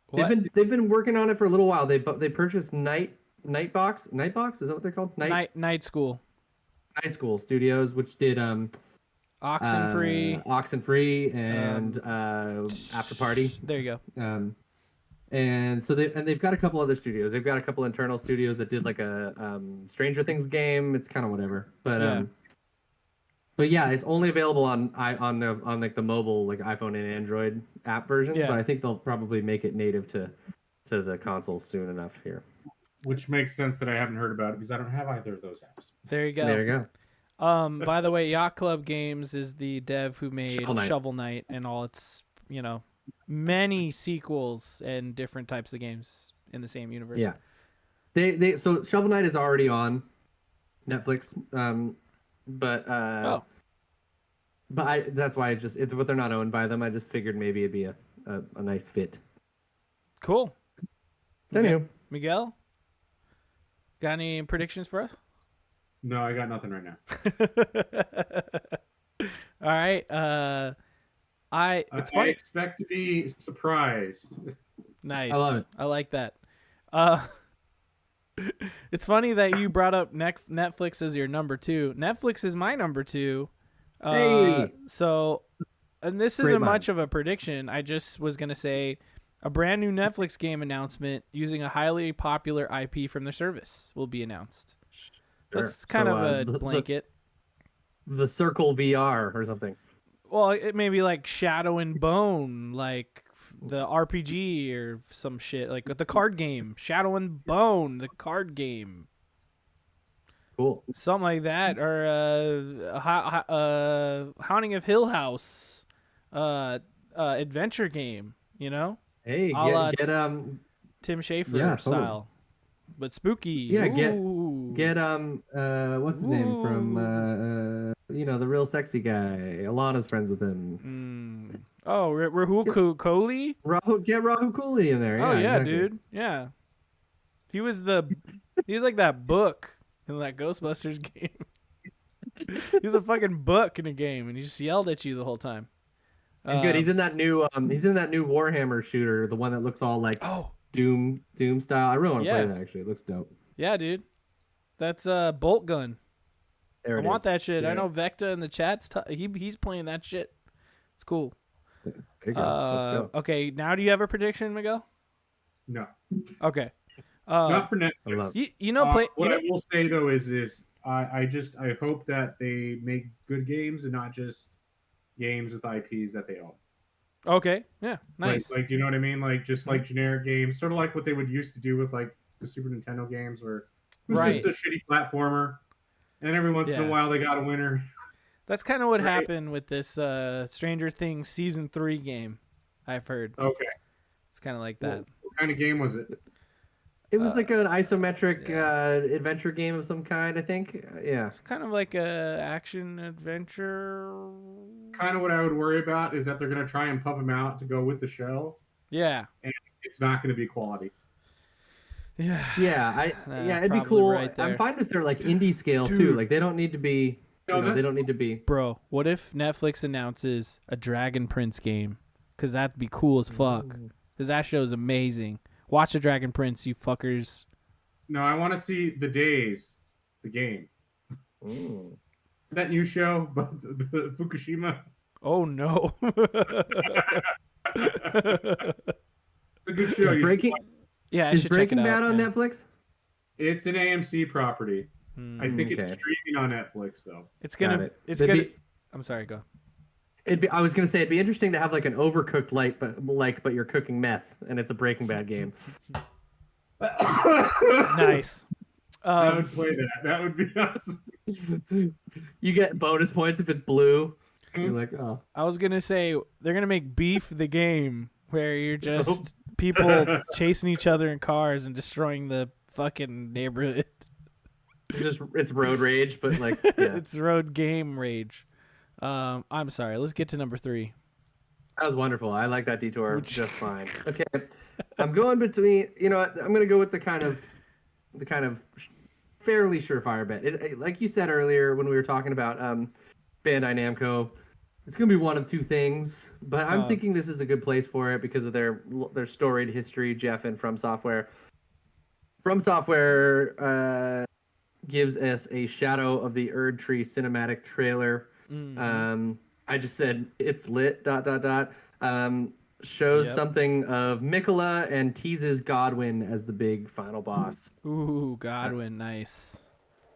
What? They've been working on it for a little while. They purchased Nightbox. Is that what they're called? Night School. Night School Studios, which did Oxenfree, and After Party. There you go. And so they've got a couple other studios. They've got a couple internal studios that did like a Stranger Things game. It's kind of whatever, but yeah, it's only available on like the mobile, like iPhone and Android app versions. Yeah. But I think they'll probably make it native to the consoles soon enough here. Which makes sense that I haven't heard about it because I don't have either of those apps. There you go. There you go. By the way, Yacht Club Games is the dev who made Shovel Knight. Shovel Knight and all its, many sequels and different types of games in the same universe. Yeah. So Shovel Knight is already on Netflix. But that's why but they're not owned by them. I just figured maybe it'd be a nice fit. Cool. Anyway. Miguel, got any predictions for us? No, I got nothing right now. All right. I expect to be surprised. Nice. I love it. I like that. It's funny that you brought up Netflix as your number 2. Netflix is my number 2. Hey. So, and this isn't much of a prediction. I just was going to say a brand new Netflix game announcement using a highly popular IP from the service will be announced. Sure. That's kind of a blanket. The Circle VR or something. Well, it may be like Shadow and Bone, like the RPG or some shit, like the card game, Shadow and Bone, the card game. Cool. Something like that, or Haunting of Hill House, adventure game. Hey, get Tim Schafer style, but spooky. Yeah, Ooh. get what's his name from the real sexy guy. Alana's friends with him. Oh, Rahul Kohli. Get Rahul Kohli in there. Oh yeah, exactly. dude. Yeah, he was like that book in that Ghostbusters game. He was a fucking book in a game, and he just yelled at you the whole time. Good. He's in that new Warhammer shooter, the one that looks all like Doom style. I really want to play that. Actually, it looks dope. Yeah, dude. That's Bolt Gun. There it is. I want that shit. Yeah. I know Vecta in the chat's he's playing that shit. It's cool. There you go. Let's go. Okay, now do you have a prediction, Miguel? No. Okay. Not for Netflix. What I will say though is I hope that they make good games and not just games with IPs that they own. Okay. Yeah. Nice. Like you know what I mean? Like just like generic games, sort of like what they would used to do with like the Super Nintendo games, where it was just a shitty platformer, and every once in a while they got a winner. That's kind of what happened with this Stranger Things Season 3 game, I've heard. Okay. It's kind of like that. What kind of game was it? It was like an isometric adventure game of some kind, I think. Yeah. It's kind of like a action adventure. Kind of what I would worry about is that they're going to try and pump them out to go with the show. Yeah. And it's not going to be quality. Yeah. Yeah, it'd be cool. Right there. I'm fine if they're like indie scale too. Like they don't need to be. They don't need to be. Bro, what if Netflix announces a Dragon Prince game? Because that'd be cool as fuck. Because that show's amazing. Watch the Dragon Prince, you fuckers. No, I want to see The Days, the game. Ooh. Is that new show? But the Fukushima. Oh no. It's a good show. Is Breaking Bad on Netflix? It's an AMC property. I think it's streaming on Netflix though. It's gonna. I'm sorry. Go. I was gonna say it'd be interesting to have like an Overcooked but you're cooking meth and it's a Breaking Bad game. Nice. I would play that. That would be awesome. You get bonus points if it's blue. You're like, oh. I was gonna say they're gonna make Beef the game where you're just people chasing each other in cars and destroying the fucking neighborhood. It's road rage, but like it's road game rage. I'm sorry. Let's get to number 3. That was wonderful. I like that detour just fine. Okay, I'm going between. I'm going to go with the kind of fairly surefire bet. Like you said earlier when we were talking about Bandai Namco. It's gonna be one of two things, but I'm thinking this is a good place for it because of their storied history. Jeff and From Software. From Software gives us a Shadow of the Erd Tree cinematic trailer. I just said it's lit. ... Shows something of Mikola and teases Godwin as the big final boss. Ooh, Godwin, nice.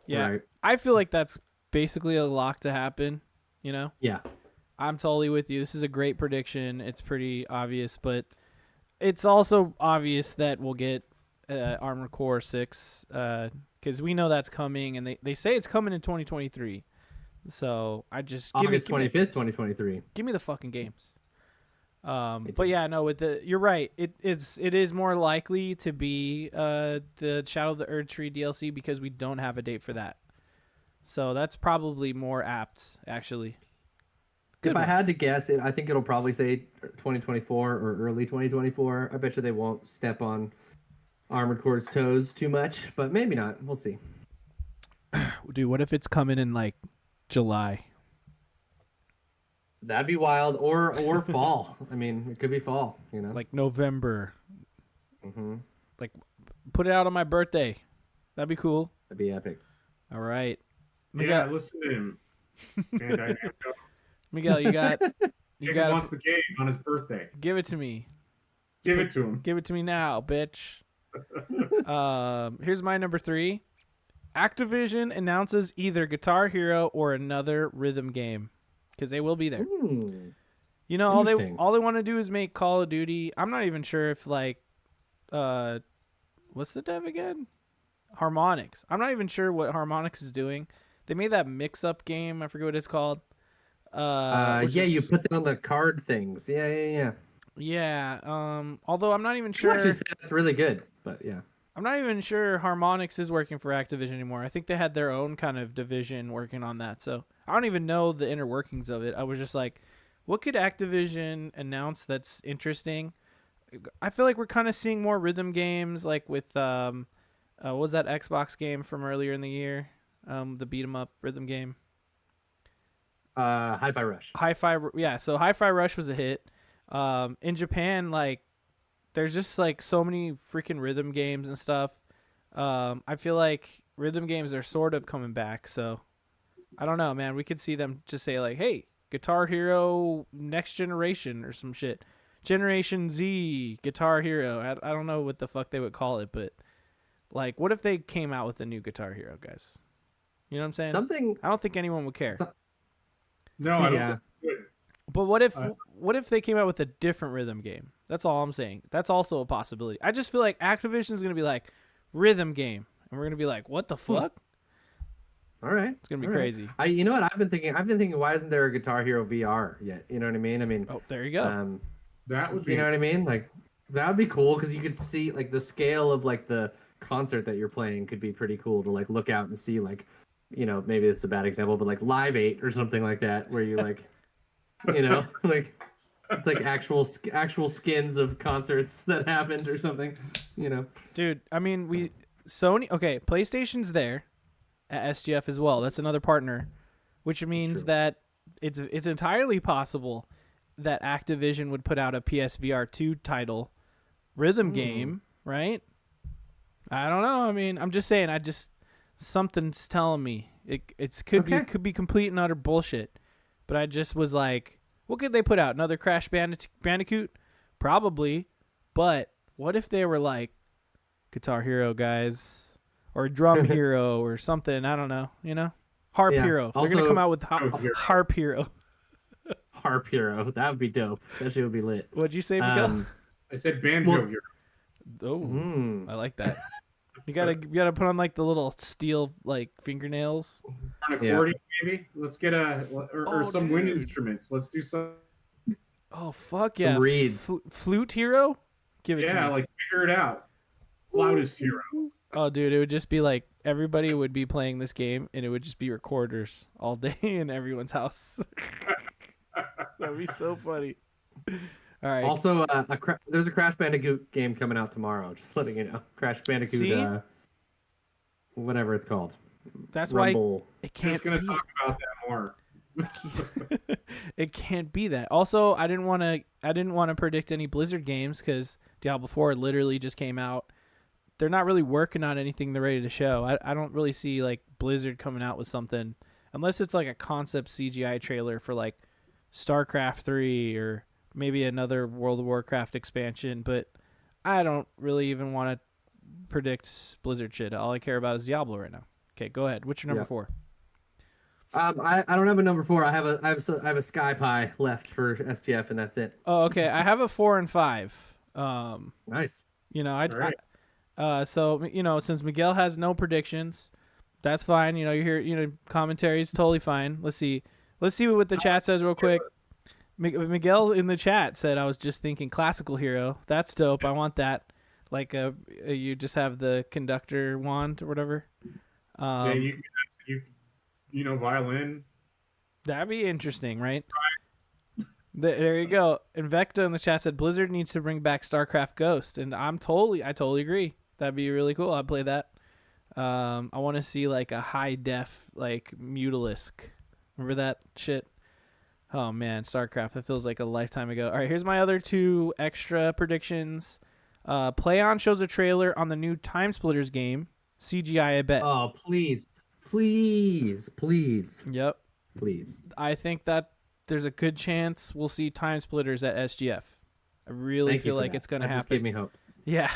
Yeah, Right. I feel like that's basically a lock to happen. You know. Yeah. I'm totally with you. This is a great prediction. It's pretty obvious, but it's also obvious that we'll get Armored Core 6 because we know that's coming, and they say it's coming in 2023. So I just August 25th, 2023. Give me the fucking games. But yeah, no, you're right. It is more likely to be the Shadow of the Erd Tree DLC because we don't have a date for that. So that's probably more apt, actually. If I had to guess it, I think it'll probably say 2024 or early 2024. I bet you they won't step on Armored Core's toes too much, but maybe not. We'll see. Dude, what if it's coming in like July? That'd be wild, or fall. I mean, it could be fall. You know, Like November. Mm-hmm. Like, put it out on my birthday. That'd be cool. That'd be epic. All right. Yeah, listen to him. Bandai Namco. Miguel, you got wants the game on his birthday. Give it to me. Give it to him. Give it to me now, bitch. Here's my number 3. Activision announces either Guitar Hero or another rhythm game because they will be there. You know, all they want to do is make Call of Duty. I'm not even sure if like, what's the dev again? Harmonix. I'm not even sure what Harmonix is doing. They made that mix-up game. I forget what it's called. You put down the card things. Yeah. Although I'm not even sure. Actually, that's really good. But yeah, I'm not even sure Harmonix is working for Activision anymore. I think they had their own kind of division working on that. So I don't even know the inner workings of it. I was just like, what could Activision announce that's interesting? I feel like we're kind of seeing more rhythm games, like with what was that Xbox game from earlier in the year? The beat 'em up rhythm game. Hi-Fi Rush. So Hi-Fi Rush was a hit. In Japan, like, there's just like so many freaking rhythm games and stuff. I feel like rhythm games are sort of coming back, so I don't know, man. We could see them just say like, hey, Guitar Hero Next Generation or some shit. Generation Z Guitar Hero. I don't know what the fuck they would call it, but like, what if they came out with a new Guitar Hero, guys? You know what I'm saying? I don't think anyone would care. No, I don't. But what if they came out with a different rhythm game? That's all I'm saying. That's also a possibility. I just feel like Activision's going to be like, rhythm game. And we're going to be like, what the fuck? All right. It's going to be crazy. You know what I've been thinking, why isn't there a Guitar Hero VR yet? You know what I mean? Oh, there you go. That would be, you know what I mean? Like, that would be cool because you could see like the scale of like the concert that you're playing could be pretty cool to like look out and see, like, you know, maybe this is a bad example, but like Live 8 or something like that, where you like, you know, like it's like actual skins of concerts that happened or something, you know. Dude, I mean, PlayStation's there at SGF as well. That's another partner, which means that it's entirely possible that Activision would put out a PSVR 2 title rhythm game, right? I don't know. I mean, I'm just saying, something's telling me it could be complete and utter bullshit. But I just was like, what could they put out? Another Crash Bandicoot? Probably. But what if they were like Guitar Hero, guys, or Drum Hero or something? I don't know. You know, Harp Hero. They're gonna come out with Harp Hero. Harp Hero. That would be dope. That shit would be lit. What'd you say, Miguel? I said Banjo Hero. Oh, I like that. You gotta put on like the little steel like fingernails. On accordion, maybe. Let's get some wind instruments. Let's do some. Oh fuck some yeah! reeds. Flute Hero. Give it to me. Yeah, like figure it out. Flautist Hero. Oh dude, it would just be like everybody would be playing this game, and it would just be recorders all day in everyone's house. That'd be so funny. All right. Also, there's a Crash Bandicoot game coming out tomorrow. Just letting you know, Crash Bandicoot, whatever it's called. That's Rumble. why it can't. Just gonna talk about that more. It can't be that. Also, I didn't want to predict any Blizzard games because Diablo 4 literally just came out. They're not really working on anything they're ready to show. I don't really see like Blizzard coming out with something unless it's like a concept CGI trailer for like StarCraft 3 or maybe another World of Warcraft expansion. But I don't really even want to predict Blizzard shit. All I care about is Diablo right now. Okay, go ahead. What's your number 4? I don't have a number 4. I have a Sky Pie left for STF, and that's it. Oh, okay. I have a 4 and 5. Nice. You know, Right. so you know, since Miguel has no predictions, that's fine. You know, you hear commentary is totally fine. Let's see what the chat says real quick. Miguel in the chat said, "I was just thinking classical hero. That's dope. I want that. Like you just have the conductor wand or whatever." Yeah, you know, violin. That'd be interesting, right? There you go. Invecta in the chat said Blizzard needs to bring back StarCraft Ghost, and I totally agree. That'd be really cool. I'd play that. I want to see like a high def like Mutalisk. Remember that shit? Oh man, StarCraft. That feels like a lifetime ago. All right, here's my other 2 extra predictions. PlayOn shows a trailer on the new Time Splitters game. CGI, I bet. Oh, please. Yep. Please. I think that there's a good chance we'll see Time Splitters at SGF. I really feel like it's gonna happen. Just gave me hope. Yeah.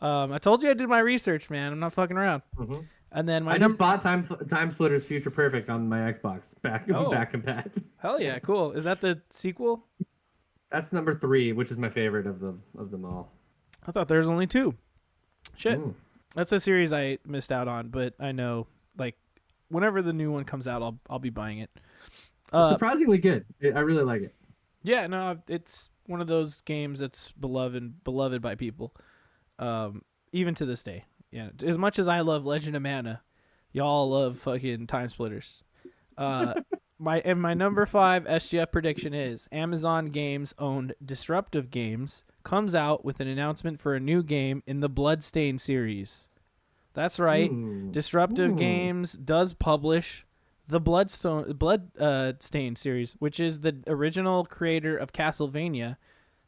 I told you I did my research, man. I'm not fucking around. Mm-hmm. And then I just bought Time Splitters Future Perfect on my Xbox back and back. Hell yeah, cool. Is that the sequel? That's number 3, which is my favorite of them all. I thought there was only 2. Shit. That's a series I missed out on, but I know like whenever the new one comes out, I'll be buying it. It's surprisingly good. I really like it. Yeah, no, it's one of those games that's beloved by people, even to this day. Yeah, as much as I love Legend of Mana, y'all love fucking Time Splitters. My number 5 SGF prediction is Amazon Games owned Disruptive Games comes out with an announcement for a new game in the Bloodstain series. That's right. Disruptive Games does publish the Bloodstain series, which is the original creator of Castlevania.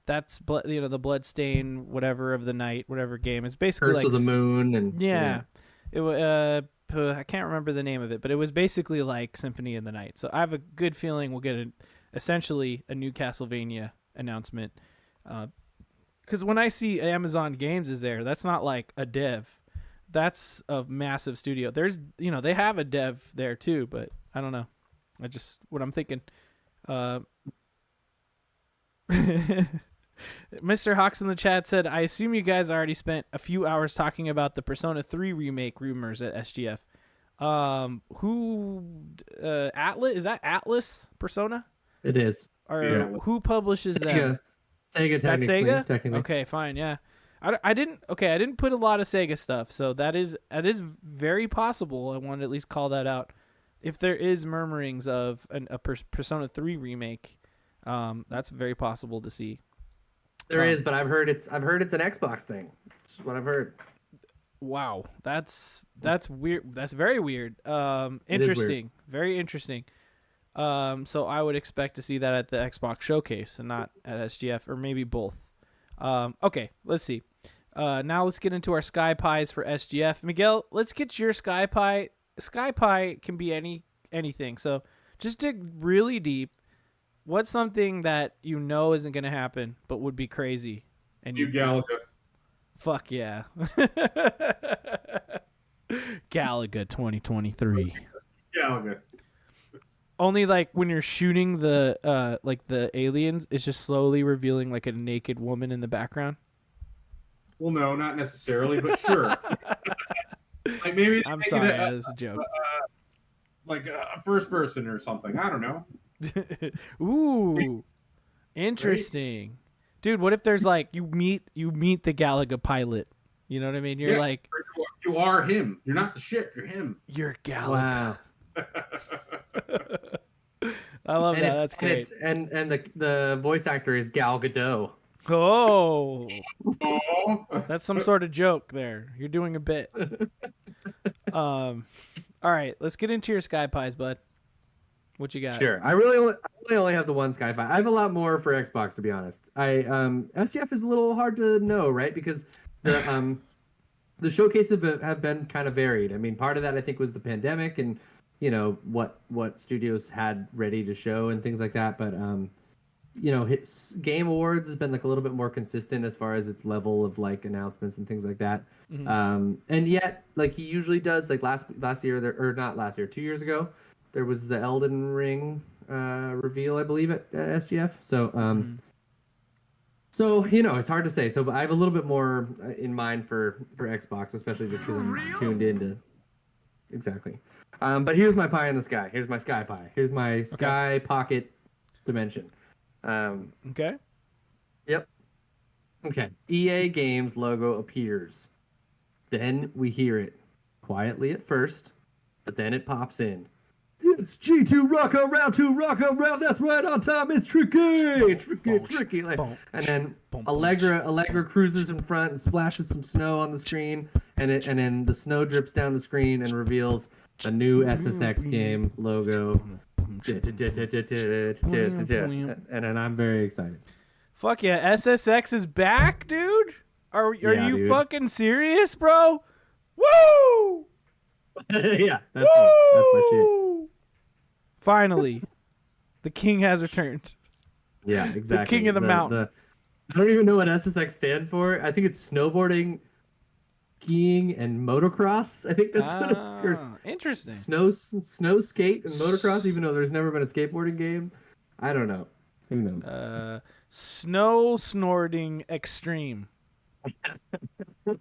That's the Bloodstain whatever of the night, whatever game. It's basically Curse of the Moon and It I can't remember the name of it, but it was basically like Symphony in the Night. So I have a good feeling we'll get essentially a new Castlevania announcement. Because when I see Amazon Games is there, that's not like a dev. That's a massive studio. There's, they have a dev there too, but I don't know. What I'm thinking. Mr. Hawks in the chat said, I assume you guys already spent a few hours talking about the Persona 3 remake rumors at SGF. Atlas? Is that Atlas Persona? It is. Or who publishes that? Sega, That's Sega? technically. Okay, fine, yeah. I didn't put a lot of Sega stuff, so that is very possible. I want to at least call that out. If there is murmurings of a Persona 3 remake, that's very possible to see. There is, but I've heard it's an Xbox thing. That's what I've heard. Wow, that's weird. That's very weird. Interesting, very interesting. So I would expect to see that at the Xbox showcase and not at SGF, or maybe both. Okay, let's see. Now let's get into our Sky Pies for SGF. Miguel, let's get your Sky Pie. Sky Pie can be anything. So just dig really deep. What's something that isn't going to happen but would be crazy? And you Galaga. Fuck yeah. Galaga 2023. Galaga. Only like when you're shooting the aliens, it's just slowly revealing like a naked woman in the background. Well, no, not necessarily, but sure. Like maybe I'm sorry, that's a joke. Like a first person or something. I don't know. Ooh, interesting, right? Dude. What if there's like you meet the Galaga pilot? You know what I mean? You're like you are him. You're not the ship. You're him. You're Galaga. Wow. I love that. That's great. And the voice actor is Gal Gadot. Oh, that's some sort of joke there. You're doing a bit. All right, let's get into your Sky Pies, bud. What you got? Sure. I really only have the one Sky-Fi. I have a lot more for Xbox, to be honest. SGF is a little hard to know, right? Because the showcases have been kind of varied. I mean, part of that I think was the pandemic and what studios had ready to show and things like that. But Game Awards has been like a little bit more consistent as far as its level of like announcements and things like that. Mm-hmm. And yet, like he usually does, like last year or not last year, 2 years ago, there was the Elden Ring reveal, I believe, at SGF. So So it's hard to say. So I have a little bit more in mind for Xbox, especially just because I'm tuned into. Exactly. But here's my pie in the sky. Here's my Sky Pie. Here's my Sky Pocket Dimension. Okay. Yep. Okay. EA Games logo appears. Then we hear it quietly at first, but then it pops in. It's G2 Rocco round 2 Rocco round. That's right on time. It's tricky. And then Allegra cruises in front and splashes some snow on the screen, and then the snow drips down the screen and reveals the new SSX game logo. And then I'm very excited. Fuck yeah, SSX is back, dude. Are you dude. fucking serious, bro? Woo! Yeah, that's my shit. Finally, the king has returned. Yeah, exactly. The king of the mountain. I don't even know what SSX stand for. I think it's snowboarding, skiing, and motocross. I think that's what it's. Interesting. Snow skate and motocross, even though there's never been a skateboarding game. I don't know. Who knows? Snow snorting extreme. No,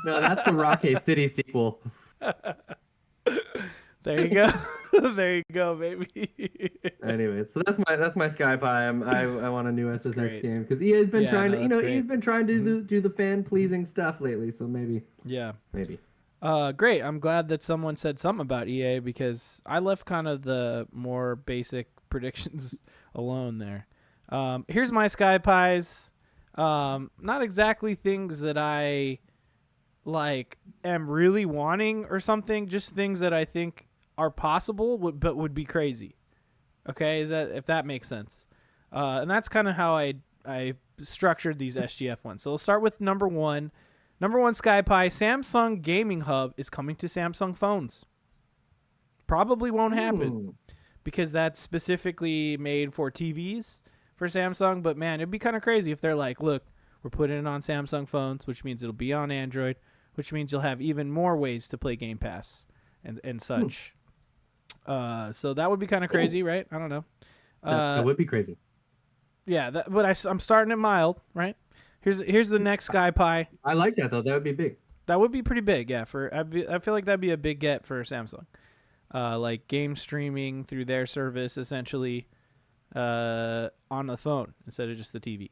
that's the Rocky City sequel. There you go. There you go, baby. Anyway, so that's my Sky Pie. I want a new SSX game because EA's been trying to EA's been trying to do the fan pleasing stuff lately. So maybe. Great. I'm glad that someone said something about EA because I left kind of the more basic predictions alone there. Here's my Sky Pies. Not exactly things that I like am really wanting or something, just things that I think are possible but would be crazy. Okay, if that makes sense. And that's kind of how I structured these SGF ones. So we'll start with number one. Number one Sky Pie, Samsung Gaming Hub is coming to Samsung phones. Probably won't happen because that's specifically made for TVs for Samsung. But man, it'd be kind of crazy if they're like, look, we're putting it on Samsung phones, which means it'll be on Android, which means you'll have even more ways to play Game Pass and such. So that would be kind of crazy, right? I don't know. That would be crazy. Yeah, but I'm starting it mild, right? Here's the next Sky Pie. I like that though. That would be big. That would be pretty big, yeah. I feel like that'd be a big get for Samsung, like game streaming through their service essentially, on the phone instead of just the TV.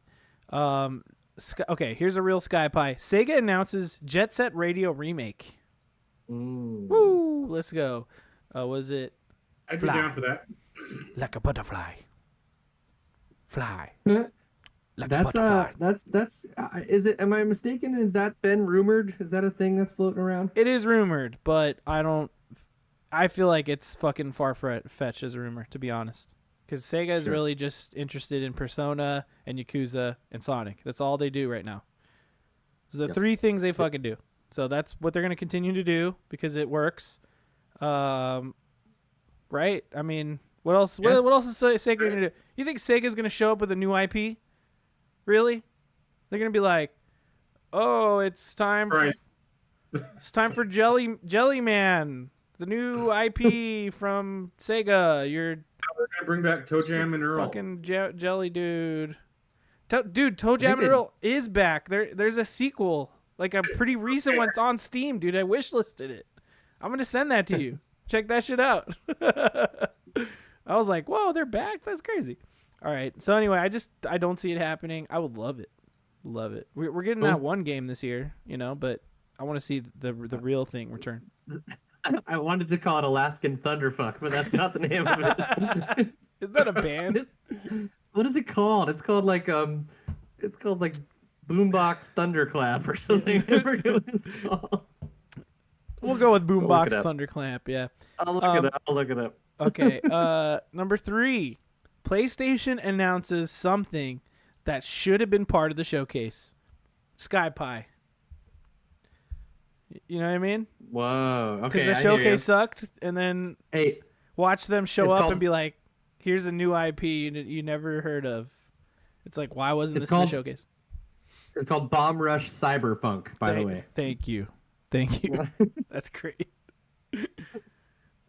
Okay, here's a real Sky Pie. Sega announces Jet Set Radio remake. Woo! Let's go. Was it? I'd be down for that. Like a butterfly. Fly. Like That's is it? Am I mistaken? Is that been rumored? Is that a thing that's floating around? It is rumored, but I feel like it's fucking far-fetched as a rumor, to be honest. Because Sega is really just interested in Persona and Yakuza and Sonic. That's all they do right now. Those are the three things they fucking do. So that's what they're going to continue to do because it works. Right? I mean, what else? Yeah. What else is Sega going to do? You think Sega's going to show up with a new IP? Really? They're going to be like, oh, it's time for Jelly Man, the new IP from Sega. We're gonna bring back Toe Jam and Earl. Fucking jelly dude. Toe Jam and Earl is back. There's a sequel, like a pretty recent one. It's on Steam, dude. I wishlisted it. I'm gonna send that to you. Check that shit out. I was like, whoa, they're back. That's crazy. All right. So anyway, I don't see it happening. I would love it. Love it. We're getting that one game this year, but I want to see the real thing return. I wanted to call it Alaskan Thunderfuck, but that's not the name of it. Is that a band? What is it called? It's called like Boombox Thunderclap or something. I forget what it's called. We'll go with Boombox Thunderclap. Yeah. I'll look it up. Okay. Number 3, PlayStation announces something that should have been part of the showcase. Sky Pie. You know what I mean? Whoa. Okay. Because the showcase sucked, and then watch them show up and be like, "Here's a new IP you never heard of." It's like, why wasn't this in the showcase? It's called Bomb Rush Cyberpunk, by the way. Thank you. That's great.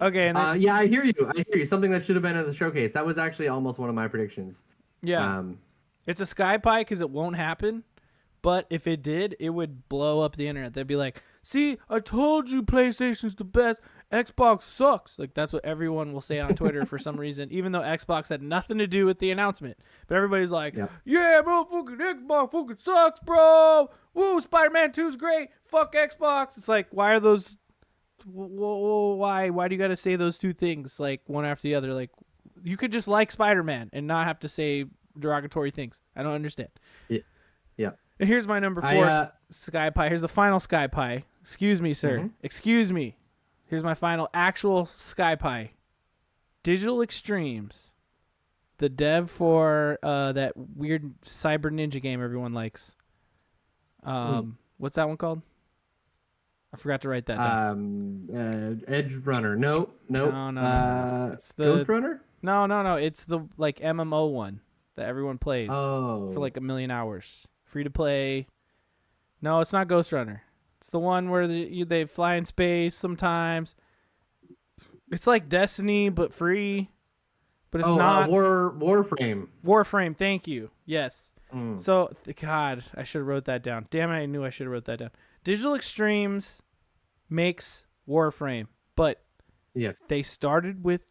Okay. And then, yeah, I hear you. Something that should have been in the showcase. That was actually almost one of my predictions. Yeah. It's a Sky Pie because it won't happen. But if it did, it would blow up the internet. They'd be like, "See, I told you PlayStation's the best. Xbox sucks." Like, that's what everyone will say on Twitter for some reason, even though Xbox had nothing to do with the announcement. But everybody's like, "Yeah, bro, fucking Xbox fucking sucks, bro. Woo, Spider-Man 2's great. Fuck Xbox." It's like, why are those... Why do you got to say those two things, like, one after the other? Like, you could just like Spider-Man and not have to say derogatory things. I don't understand. Yeah. And here's my number 4 Sky Pie. Here's the final Sky Pie. Excuse me, sir. Mm-hmm. Excuse me. Here's my final actual Sky Pie. Digital Extremes. The dev for that weird Cyber Ninja game everyone likes. What's that one called? I forgot to write that down. Edge Runner. No. It's the Ghost Runner? No. It's the like MMO one that everyone plays for like 1 million hours. Free to play. No, it's not Ghost Runner. It's the one where they fly in space sometimes. It's like Destiny, but free. But it's not. Warframe. Warframe, thank you. Yes. So, God, I should have wrote that down. Damn it, I knew I should have wrote that down. Digital Extremes makes Warframe, but yes, they started with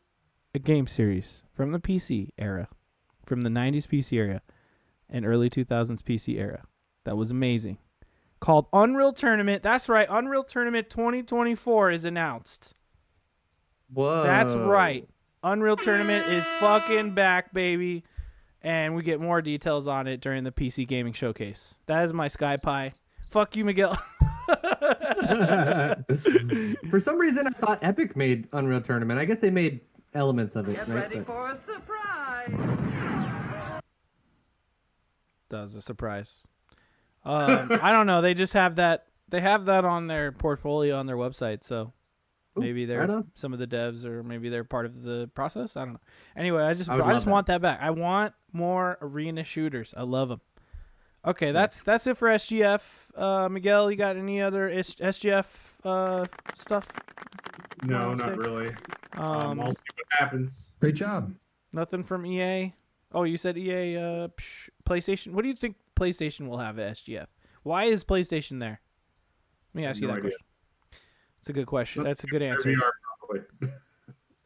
a game series from the PC era, from the 90s PC era, and early 2000s PC era. That was amazing. Called Unreal Tournament. That's right. Unreal Tournament 2024 is announced. Whoa. That's right. Unreal Tournament is fucking back, baby. And we get more details on it during the PC Gaming Showcase. That is my Sky Pie. Fuck you, Miguel. For some reason, I thought Epic made Unreal Tournament. I guess they made elements of it. Get right? ready for a surprise. That was a surprise. I don't know. They just have that. They have that on their portfolio on their website. So maybe they're some of the devs, or maybe they're part of the process. I don't know. Anyway, I just want that back. I want more arena shooters. I love them. Okay, that's it for SGF. Miguel, you got any other SGF stuff? No, not really. I'll see what happens. Great job. Nothing from EA. Oh, you said EA. PlayStation. What do you think PlayStation will have at SGF? Why is PlayStation there? Let me ask you that question. It's a good question. That's a good answer. VR, probably.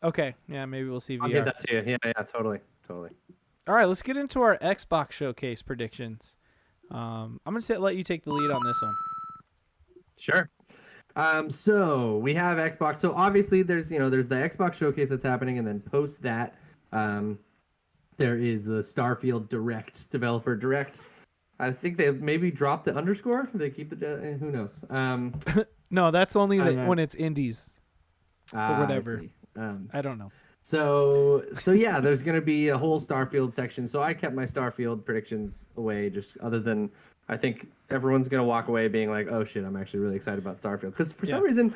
Okay, yeah, maybe we'll see VR. I'll get that to you. Yeah, totally. All right, let's get into our Xbox showcase predictions. I'm gonna let you take the lead on this one. Sure. So we have Xbox. So obviously there's the Xbox showcase that's happening, and then post that, there is the Starfield Direct, developer Direct. I think they maybe dropped the underscore. They keep the who knows. No, that's only when it's indies or whatever. I don't know. So yeah, there's gonna be a whole Starfield section. So I kept my Starfield predictions away, just other than I think everyone's gonna walk away being like, "Oh shit, I'm actually really excited about Starfield." Because for some reason,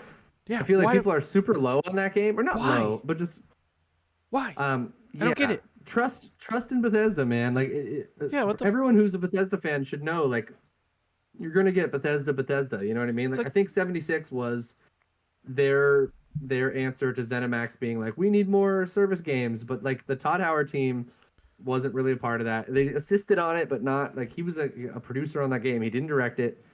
I feel like people are super low on that game, or not low, but just why? I don't get it. Trust in Bethesda, man. Like, everyone who's a Bethesda fan should know, like, you're gonna get Bethesda. You know what I mean? Like I think 76 was their answer to ZeniMax being like, we need more service games, but like the Todd Howard team wasn't really a part of that. They assisted on it, but not like he was a producer on that game. He didn't direct it.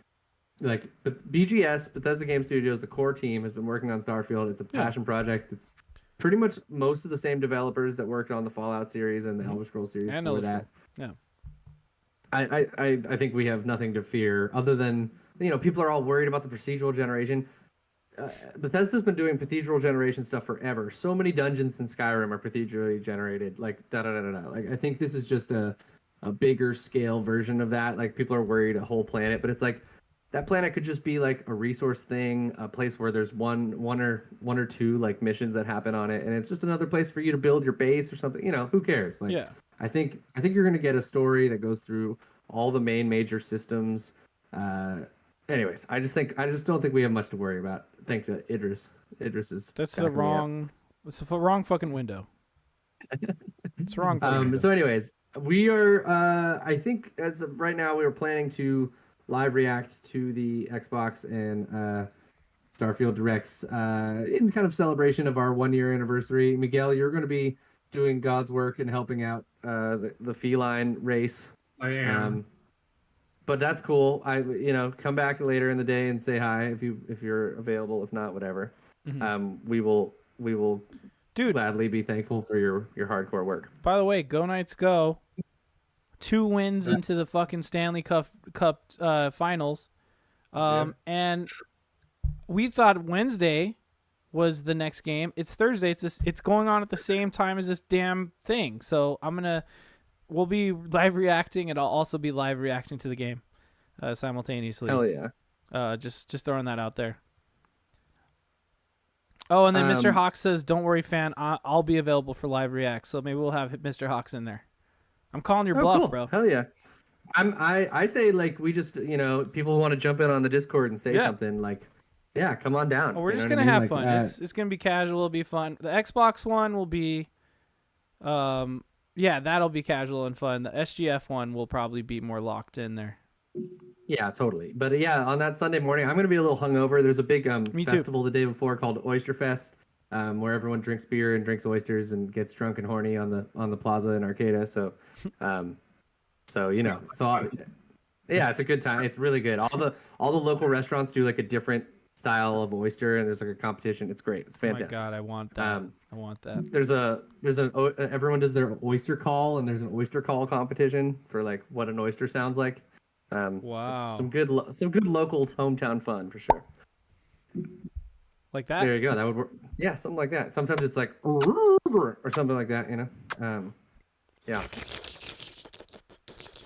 Like BGS, Bethesda Game Studios, the core team has been working on Starfield. It's a passion project. It's pretty much most of the same developers that worked on the Fallout series and the Elder Scrolls series before that. Yeah. I think we have nothing to fear other than, people are all worried about the procedural generation. Bethesda's been doing procedural generation stuff forever. So many dungeons in Skyrim are procedurally generated. Like Like I think this is just a bigger scale version of that. Like people are worried a whole planet, but it's like that planet could just be like a resource thing, a place where there's one or two like missions that happen on it, and it's just another place for you to build your base or something. Who cares? Like, Yeah. I think you're gonna get a story that goes through all the main major systems. Anyways, I just don't think we have much to worry about. Thanks, Idris. Idris is That's the backing me up. wrong. It's the wrong fucking window. It's the wrong fucking window. So, anyways, we are. I think as of right now, we are planning to live react to the Xbox and Starfield Directs in kind of celebration of our 1 year anniversary. Miguel, you're going to be doing God's work and helping out the feline race. I am. But that's cool. Come back later in the day and say hi if you're available. If not, whatever. We will Dude, gladly be thankful for your hardcore work. by the way, go Knights go. 2 wins into the fucking Stanley Cup finals. And we thought Wednesday was the next game. It's Thursday. It's going on at the same time as this damn thing. So we'll be live reacting, and I'll also be live reacting to the game simultaneously. Hell yeah. Just throwing that out there. Oh, and then Mr. Hawks says, "Don't worry, fan. I'll be available for live react." So maybe we'll have Mr. Hawks in there. I'm calling your bluff, cool. bro. Hell yeah. I say like we just people who want to jump in on the Discord and say something like, yeah, come on down. Well, we're just gonna have fun. It's gonna be casual. It'll be fun. The Xbox one will be, that'll be casual and fun. The SGF one will probably be more locked in there. Yeah, totally. But yeah, on that Sunday morning, I'm going to be a little hungover. There's a big festival the day before called Oyster Fest, where everyone drinks beer and drinks oysters and gets drunk and horny on the plaza in Arcata. So, yeah, it's a good time. It's really good. All the local restaurants do like a different style of oyster, and there's like a competition. It's great. It's fantastic. Oh my god, I want that. I want that. There's everyone does their oyster call, and there's an oyster call competition for like what an oyster sounds like. Wow. Some good local hometown fun for sure. Like that? There you go. That would work. Yeah, something like that. Sometimes it's like or something like that, Yeah.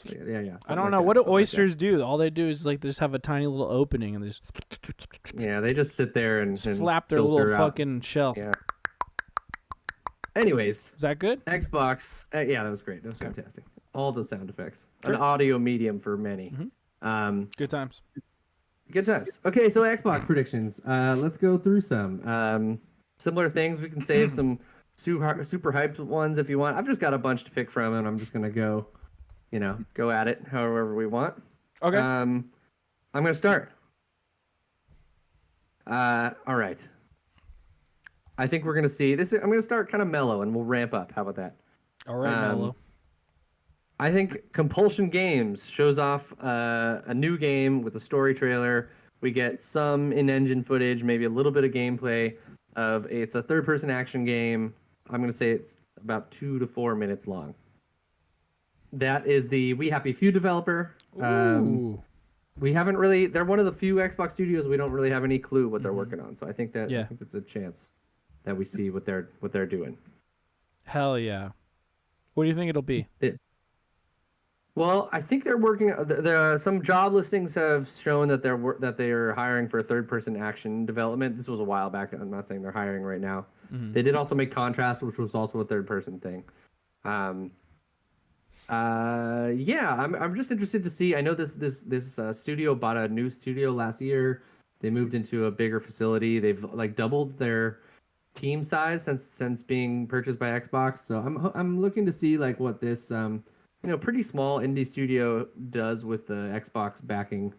Yeah. I don't know. What do oysters do? All they do is like they just have a tiny little opening and they just they just sit there and flap their little fucking shell. Yeah. Anyways, is that good? Xbox. Yeah, that was great. That was fantastic. All the sound effects. Sure. An audio medium for many. Mm-hmm. Good times. Good times. Okay, so Xbox predictions. Let's go through some. Similar things. We can save some super hyped ones if you want. I've just got a bunch to pick from, and I'm just gonna go at it however we want. Okay. I'm gonna start. All right. I think we're gonna see this. I'm gonna start kind of mellow, and we'll ramp up. How about that? All right, mellow. I think Compulsion Games shows off a new game with a story trailer. We get some in-engine footage, maybe a little bit of gameplay. It's a third-person action game. I'm gonna say it's about 2 to 4 minutes long. That is the We Happy Few developer. Ooh. We haven't really. They're one of the few Xbox studios we don't really have any clue what they're working on. So I think it's a chance that we see what they're doing. Hell yeah! What do you think it'll be? Well, I think they're working. Some job listings have shown that they are hiring for third-person action development. This was a while back. I'm not saying they're hiring right now. Mm-hmm. They did also make Contrast, which was also a third-person thing. I'm just interested to see. I know this studio bought a new studio last year. They moved into a bigger facility. They've like doubled their team size since being purchased by Xbox. So I'm looking to see like what this pretty small indie studio does with the Xbox backing.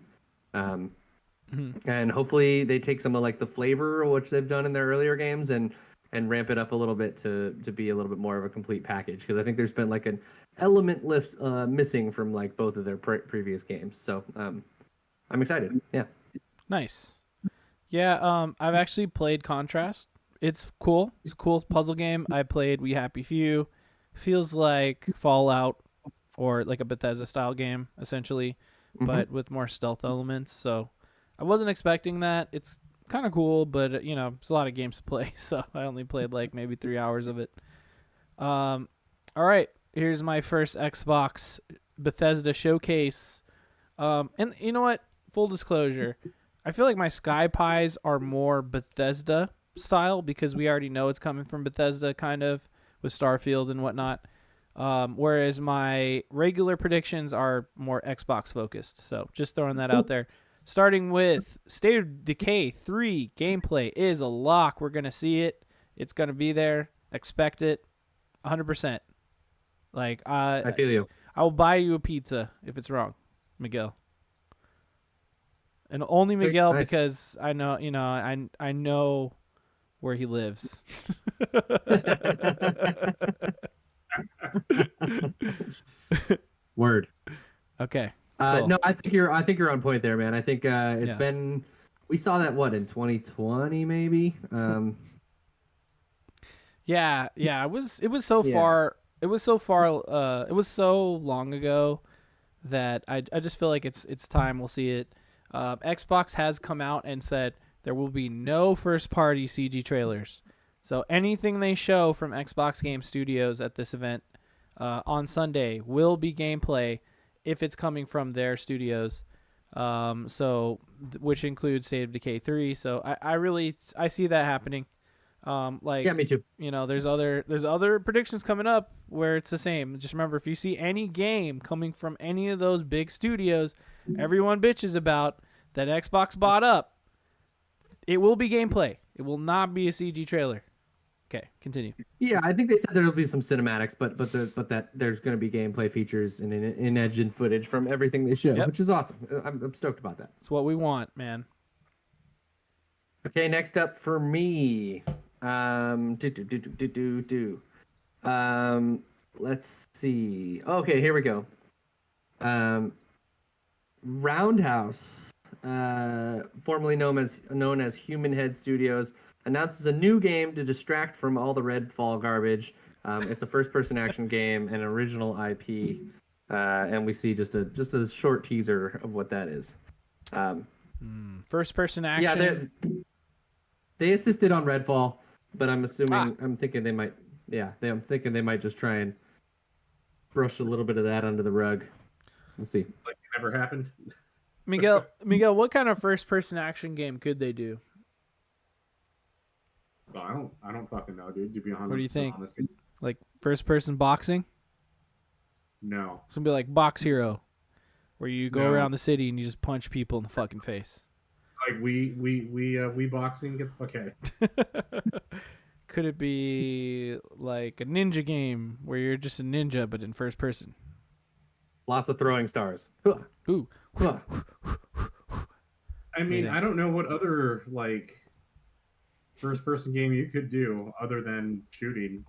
And hopefully they take some of like the flavor which they've done in their earlier games and ramp it up a little bit to be a little bit more of a complete package, because I think there's been like an element lift missing from like both of their previous games. So I'm excited. Yeah. Nice. Yeah, I've actually played Contrast. It's cool. It's a cool puzzle game. I played We Happy Few. Feels like Fallout or like a Bethesda style game essentially, but with more stealth elements. So I wasn't expecting that. It's kind of cool, but it's a lot of games to play, so I only played like maybe 3 hours of it. All right, here's my first Xbox Bethesda showcase. And you know what? full disclosure, I feel like my Sky Pies are more Bethesda style because we already know it's coming from Bethesda, kind of with Starfield and whatnot. Whereas my regular predictions are more Xbox focused. So just throwing that out there. Starting with State of Decay 3 gameplay is a lock. We're gonna see it. It's gonna be there. Expect it, 100%. Like I feel you. I will buy you a pizza if it's wrong, Miguel. And only Miguel Nice. because I know, I know where he lives. Word. Okay. Cool. No, I think you're on point there, man. I think it's been, we saw that in 2020 maybe. Yeah. It was so far. It was so far. It was so long ago that I just feel like it's time we'll see it. Xbox has come out and said there will be no first party CG trailers. So anything they show from Xbox Game Studios at this event on Sunday will be gameplay if it's coming from their studios. Which includes State of Decay 3. So I see that happening. Yeah, me too. There's other predictions coming up where it's the same. Just remember, if you see any game coming from any of those big studios, everyone bitches about that Xbox bought up, it will be gameplay. It will not be a CG trailer. Okay, continue. Yeah, I think they said there'll be some cinematics, but that there's going to be gameplay features and in-engine footage from everything they show, which is awesome. I'm stoked about that. It's what we want, man. Okay, next up for me. Let's see. Okay, here we go. Roundhouse, formerly known as Human Head Studios, announces a new game to distract from all the Redfall garbage. It's a first-person action game, an original IP, and we see just a short teaser of what that is. First-person action. Yeah, they assisted on Redfall, but I'm assuming I'm thinking they might. Yeah, I'm thinking they might just try and brush a little bit of that under the rug. We'll see. Like it never happened. Miguel, what kind of first-person action game could they do? Well, I don't fucking know, dude. To be honest, What do you think? Honest. Like first-person boxing? No. It's gonna be like Box Hero, where you go No. around the city and you just punch people in the fucking face. Like we boxing gets okay. Could it be like a ninja game where you're just a ninja but in first person? Lots of throwing stars. Ooh. I mean, I don't know what other like first person game you could do other than shooting,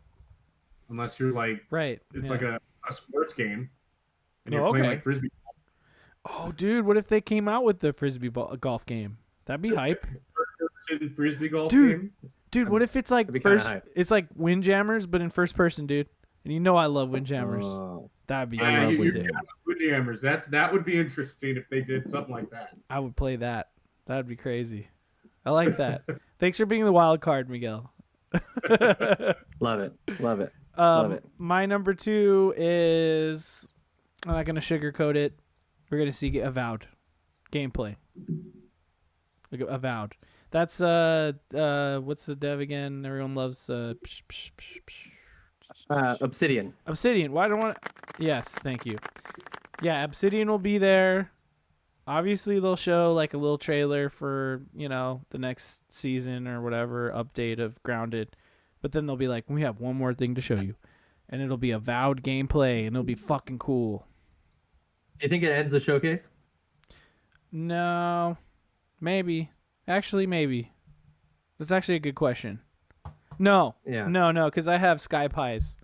unless you're like it's like a sports game and you're playing like frisbee. Oh, dude, what if they came out with the frisbee golf game? That'd be hype. Frisbee golf Dude. game. Dude, what if it's like hype. it's like Windjammers but in first person, dude? And you know I love Windjammers. That'd be lovely, dude. Windjammers. That would be interesting if they did something like that. I would play that. That'd be crazy. I like that. Thanks for being the wild card, Miguel. Love it. Love it. My number 2 is, I'm not going to sugarcoat it. We're going to see Avowed gameplay. Avowed. That's what's the dev again? Everyone loves Obsidian. Obsidian. Why don't want? Yes, thank you. Yeah, Obsidian will be there. Obviously, they'll show like a little trailer for the next season or whatever update of Grounded, but then they'll be like, we have one more thing to show you, and it'll be Avowed gameplay, and it'll be fucking cool. Do you think it ends the showcase? No, maybe. Actually, maybe. That's actually a good question. No. Yeah. No, because I have Sky Pies.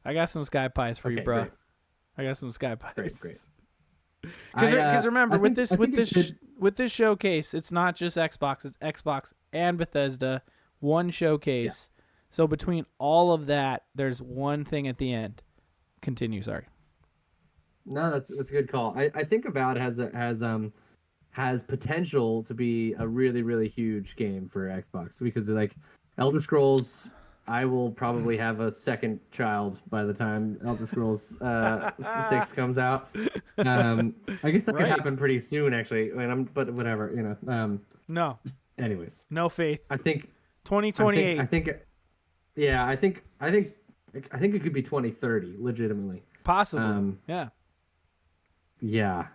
I got some Sky Pies for you, bro. Great. I got some Sky Pies. Great. Because remember, with this showcase, it's not just Xbox. It's Xbox and Bethesda. One showcase. Yeah. So between all of that, there's one thing at the end. Continue. Sorry. No, that's a good call. I think Avowed has potential to be a really, really huge game for Xbox because like Elder Scrolls I will probably have a second child by the time Elder Scrolls 6 comes out. I guess that could happen pretty soon, actually. But whatever, No. Anyways, No faith. I think 2028. Yeah, I think it could be 2030, legitimately. Possibly. Yeah. Yeah.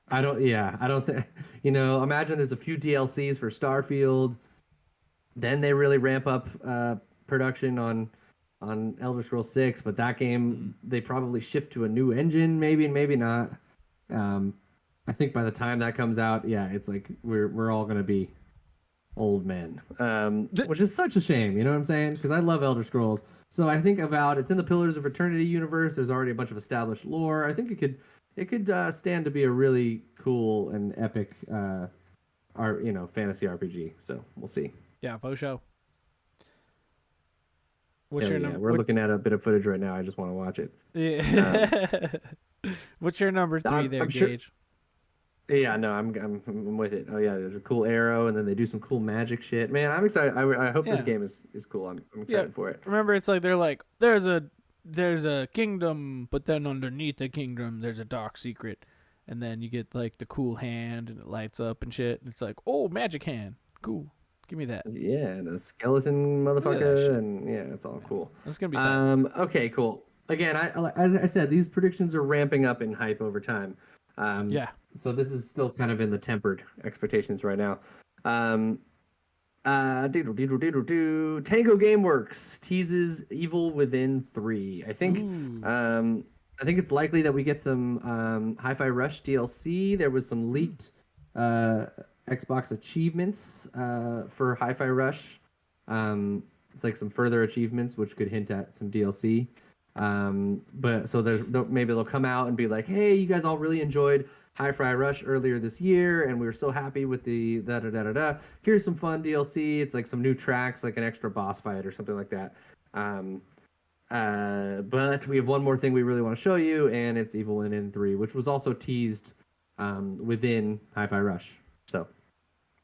I don't think, imagine there's a few DLCs for Starfield. Then they really ramp up production on Elder Scrolls 6, but that game, they probably shift to a new engine, maybe and maybe not. I think by the time that comes out, yeah, it's like we're all going to be old men, which is such a shame, you know what I'm saying? Because I love Elder Scrolls. So I think Avowed, it's in the Pillars of Eternity universe. There's already a bunch of established lore. I think it could stand to be a really cool and epic fantasy RPG. So we'll see. Yeah, for sure. We're looking at a bit of footage right now. I just want to watch it. Yeah. What's your number 3 there, Gage? Yeah, no, I'm with it. Oh yeah, there's a cool arrow, and then they do some cool magic shit. Man, I'm excited. I hope this game is cool. I'm excited for it. Remember, it's like they're like there's a kingdom, but then underneath the kingdom there's a dark secret, and then you get like the cool hand and it lights up and shit. And it's like, oh, magic hand, cool. Give me that. Yeah, and a skeleton motherfucker, and yeah, it's all cool. That's gonna be tough. Okay, cool. Again, as I said, these predictions are ramping up in hype over time. So this is still kind of in the tempered expectations right now. Tango Gameworks teases Evil Within 3. I think it's likely that we get some Hi-Fi Rush DLC. There was some leaked Xbox achievements for Hi-Fi Rush. It's like some further achievements which could hint at some DLC. But so maybe they'll come out and be like, hey, you guys all really enjoyed Hi-Fi Rush earlier this year, and we were so happy with the da-da-da-da-da. Here's some fun DLC. It's like some new tracks, like an extra boss fight or something like that. But we have one more thing we really want to show you, and it's Evil Within 3, which was also teased within Hi-Fi Rush. So,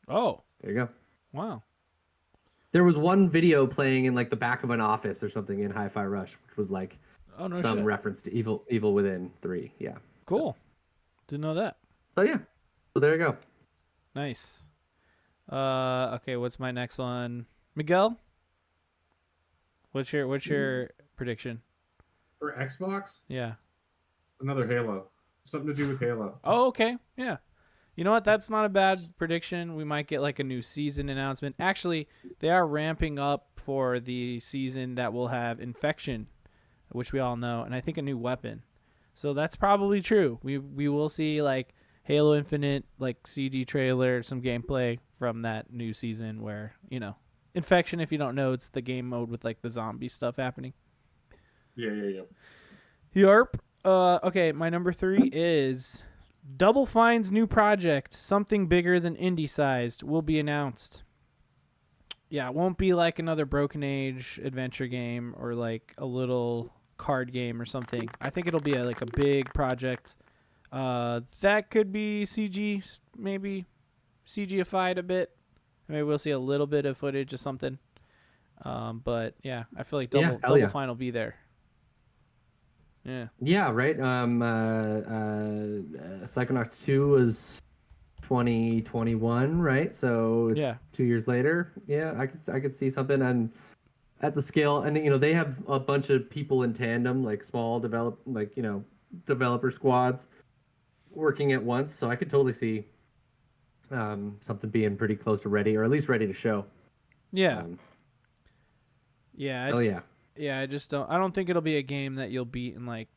there you go. Wow. There was one video playing in like the back of an office or something in Hi-Fi Rush, which was like reference to Evil Within 3. Yeah. Cool. Didn't know that. So yeah. So there you go. Nice. Okay, what's my next one? Miguel? What's your prediction? For Xbox? Yeah. Another Halo. Something to do with Halo. Oh, okay. Yeah. You know what? That's not a bad prediction. We might get like a new season announcement. Actually, they are ramping up for the season that will have Infection, which we all know, and I think a new weapon. So that's probably true. We will see like Halo Infinite, like CG trailer, some gameplay from that new season where, Infection, if you don't know, it's the game mode with like the zombie stuff happening. Yeah. Yarp. Okay, my number 3 is Double Fine's new project, something bigger than indie-sized, will be announced. Yeah, it won't be like another Broken Age adventure game or like a little card game or something. I think it'll be like a big project. That could be CG, maybe CGified a bit. Maybe we'll see a little bit of footage of something. But yeah, I feel like Double Fine will be there. Yeah. Yeah, right. Psychonauts 2 was 2021, right? So it's 2 years later. Yeah, I could see something on at the scale, and they have a bunch of people in tandem, like small developer squads working at once. So I could totally see something being pretty close to ready, or at least ready to show. Yeah. Yeah. Oh yeah. Yeah, I don't think it'll be a game that you'll beat in like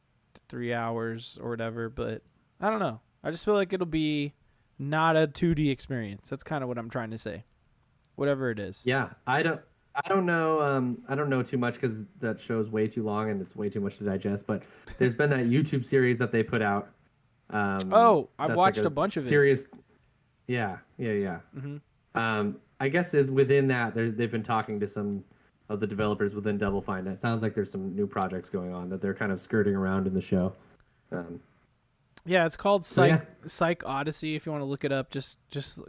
3 hours or whatever, but I don't know. I just feel like it'll be not a 2D experience. That's kind of what I'm trying to say. Whatever it is. Yeah, I don't know. I don't know too much because that show's way too long and it's way too much to digest. But there's been that YouTube series that they put out. I've watched like a bunch of it. Yeah. Mm-hmm. I guess within that, they've been talking to some of the developers within Double Fine. It sounds like there's some new projects going on that they're kind of skirting around in the show. Yeah, it's called Psych Odyssey. If you want to look it up, just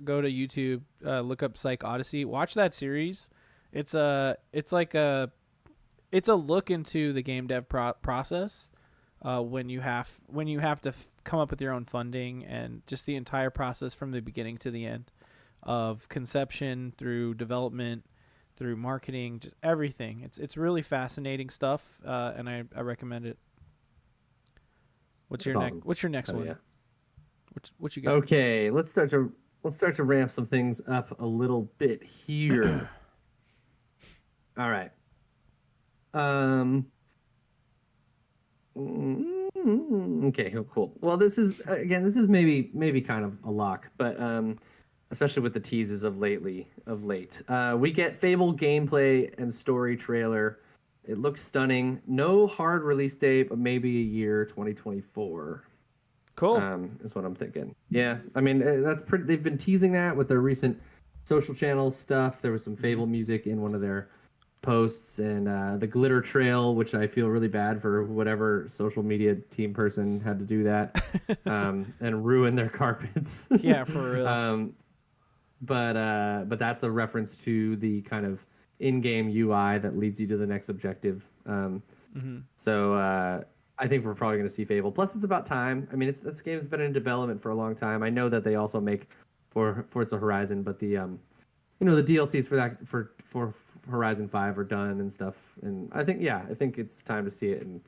go to YouTube, look up Psych Odyssey. Watch that series. It's like a it's a look into the game dev process when you have to come up with your own funding and just the entire process from the beginning to the end of conception through development through marketing, just everything. It's really fascinating stuff, and I recommend it. What's your awesome. What's your next one? Yeah. What you got? Okay, let's start to ramp some things up a little bit here. All right. Okay, cool. Well, this is maybe kind of a lock, but especially with the teases of late. We get Fable gameplay and story trailer. It looks stunning. No hard release date, but maybe a year, 2024. Cool. Is what I'm thinking. Yeah, I mean that's pretty. They've been teasing that with their recent social channel stuff. There was some Fable music in one of their posts, and the glitter trail, which I feel really bad for whatever social media team person had to do that, and ruin their carpets. Yeah, for real. But that's a reference to the kind of in-game UI that leads you to the next objective. So I think we're probably going to see Fable. Plus, it's about time. I mean, this game's been in development for a long time. I know that they also make for Forza Horizon, but the the DLCs for that for Horizon 5 are done and stuff. And I think it's time to see it, and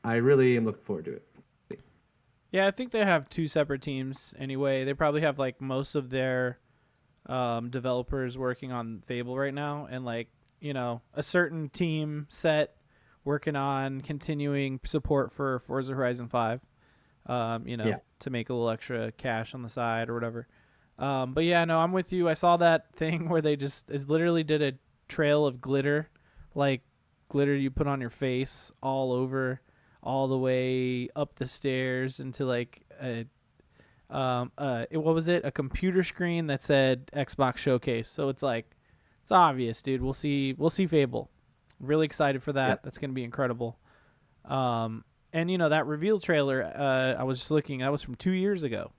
I really am looking forward to it. Yeah, I think they have two separate teams anyway. They probably have like most of their developers working on Fable right now, and like a certain team set working on continuing support for Forza Horizon 5, to make a little extra cash on the side or whatever. But yeah, no, I'm with you. I saw that thing where they just literally did a trail of glitter, like glitter you put on your face all over, all the way up the stairs into like what was it? A computer screen that said Xbox Showcase. So it's like, it's obvious, dude. We'll see Fable. Really excited for that. Yep. That's going to be incredible. And that reveal trailer, I was just looking, that was from 2 years ago.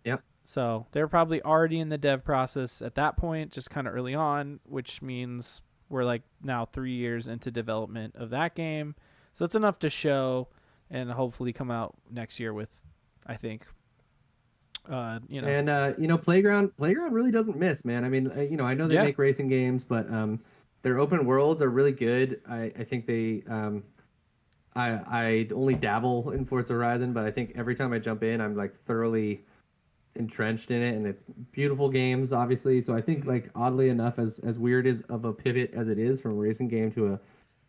Yep. So they're probably already in the dev process at that point, just kind of early on, which means we're like now 3 years into development of that game. So it's enough to show and hopefully come out next year with, I think, And Playground really doesn't miss, man. I mean, I know they make racing games, but their open worlds are really good. I think they I only dabble in Forza Horizon, but I think every time I jump in, I'm like thoroughly entrenched in it, and it's beautiful games, obviously. So I think, like, oddly enough, as weird as of a pivot as it is from a racing game to a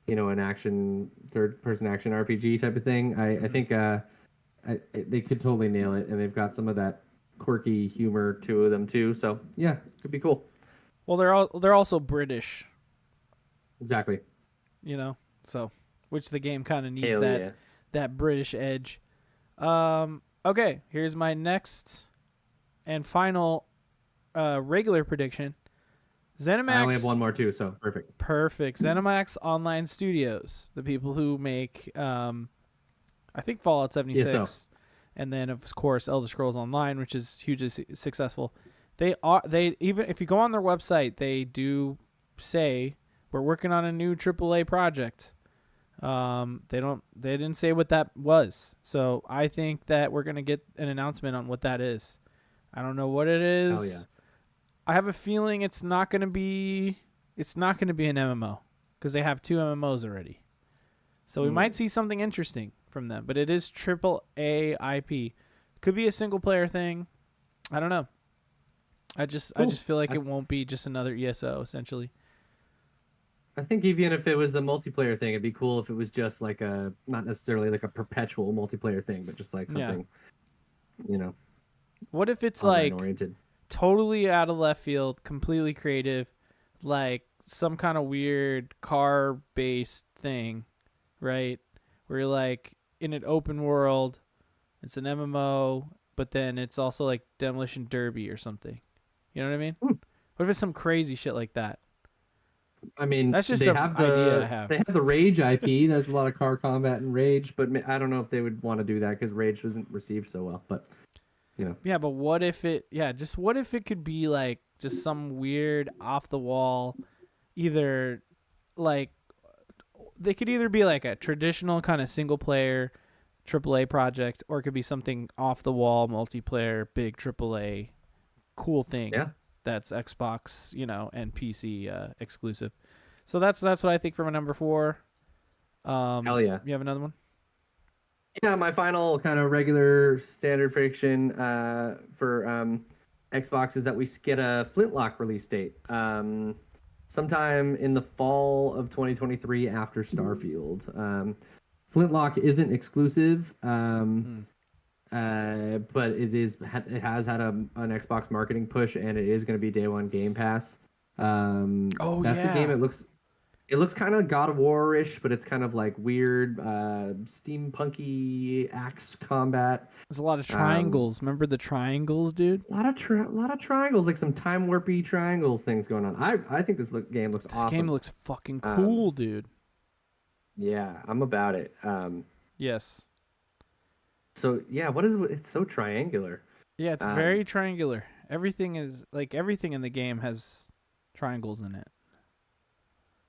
an third-person action RPG type of thing, I think they could totally nail it, and they've got some of that quirky humor to them too. So yeah, could be cool. Well, they're also British, exactly. So which the game kind of needs that British edge. Okay, here's my next and final regular prediction. ZeniMax. I only have one more too, so perfect. Perfect. ZeniMax Online Studios, the people who make I think Fallout 76, ESO. And then of course Elder Scrolls Online, which is hugely successful. They even if you go on their website, they do say we're working on a new AAA project. They didn't say what that was. So I think that we're gonna get an announcement on what that is. I don't know what it is. Hell yeah. I have a feeling it's not gonna be an MMO because they have 2 MMOs already. So we might see something interesting from them, but it is AAA IP. Could be a single player thing. I don't know. I just feel like it won't be just another ESO essentially. I think even if it was a multiplayer thing, it'd be cool if it was just like not necessarily like a perpetual multiplayer thing, but just like something, What if it's like oriented, totally out of left field, completely creative, like some kind of weird car-based thing, right? Where you're like in an open world, it's an MMO, but then it's also like Demolition Derby or something. You know what I mean? What if it's some crazy shit like that? I mean, that's just an idea I have. They have the Rage IP. There's a lot of car combat in Rage, but I don't know if they would want to do that because Rage wasn't received so well. But yeah, but what if it? Yeah, just what if it could be like just some weird off the wall, either like they could either be like a traditional kind of single player AAA project, or it could be something off the wall multiplayer big AAA cool thing. Yeah. That's Xbox, and PC exclusive. So that's what I think for my number 4. Hell yeah. You have another one? Yeah, my final kind of regular standard prediction for Xbox is that we get a Flintlock release date sometime in the fall of 2023 after Starfield. Flintlock isn't exclusive, but it has had an Xbox marketing push, and it is going to be day one Game Pass. That's the game. It looks kind of God of War-ish, but it's kind of like weird, steampunky axe combat. There's a lot of triangles. Remember the triangles, dude? A lot of triangles, like some time warpy triangles things going on. I think this game looks awesome. This game looks fucking cool, dude. Yeah, I'm about it. Yes. So yeah, what is it? It's so triangular. Yeah, it's very triangular. Everything in the game has triangles in it.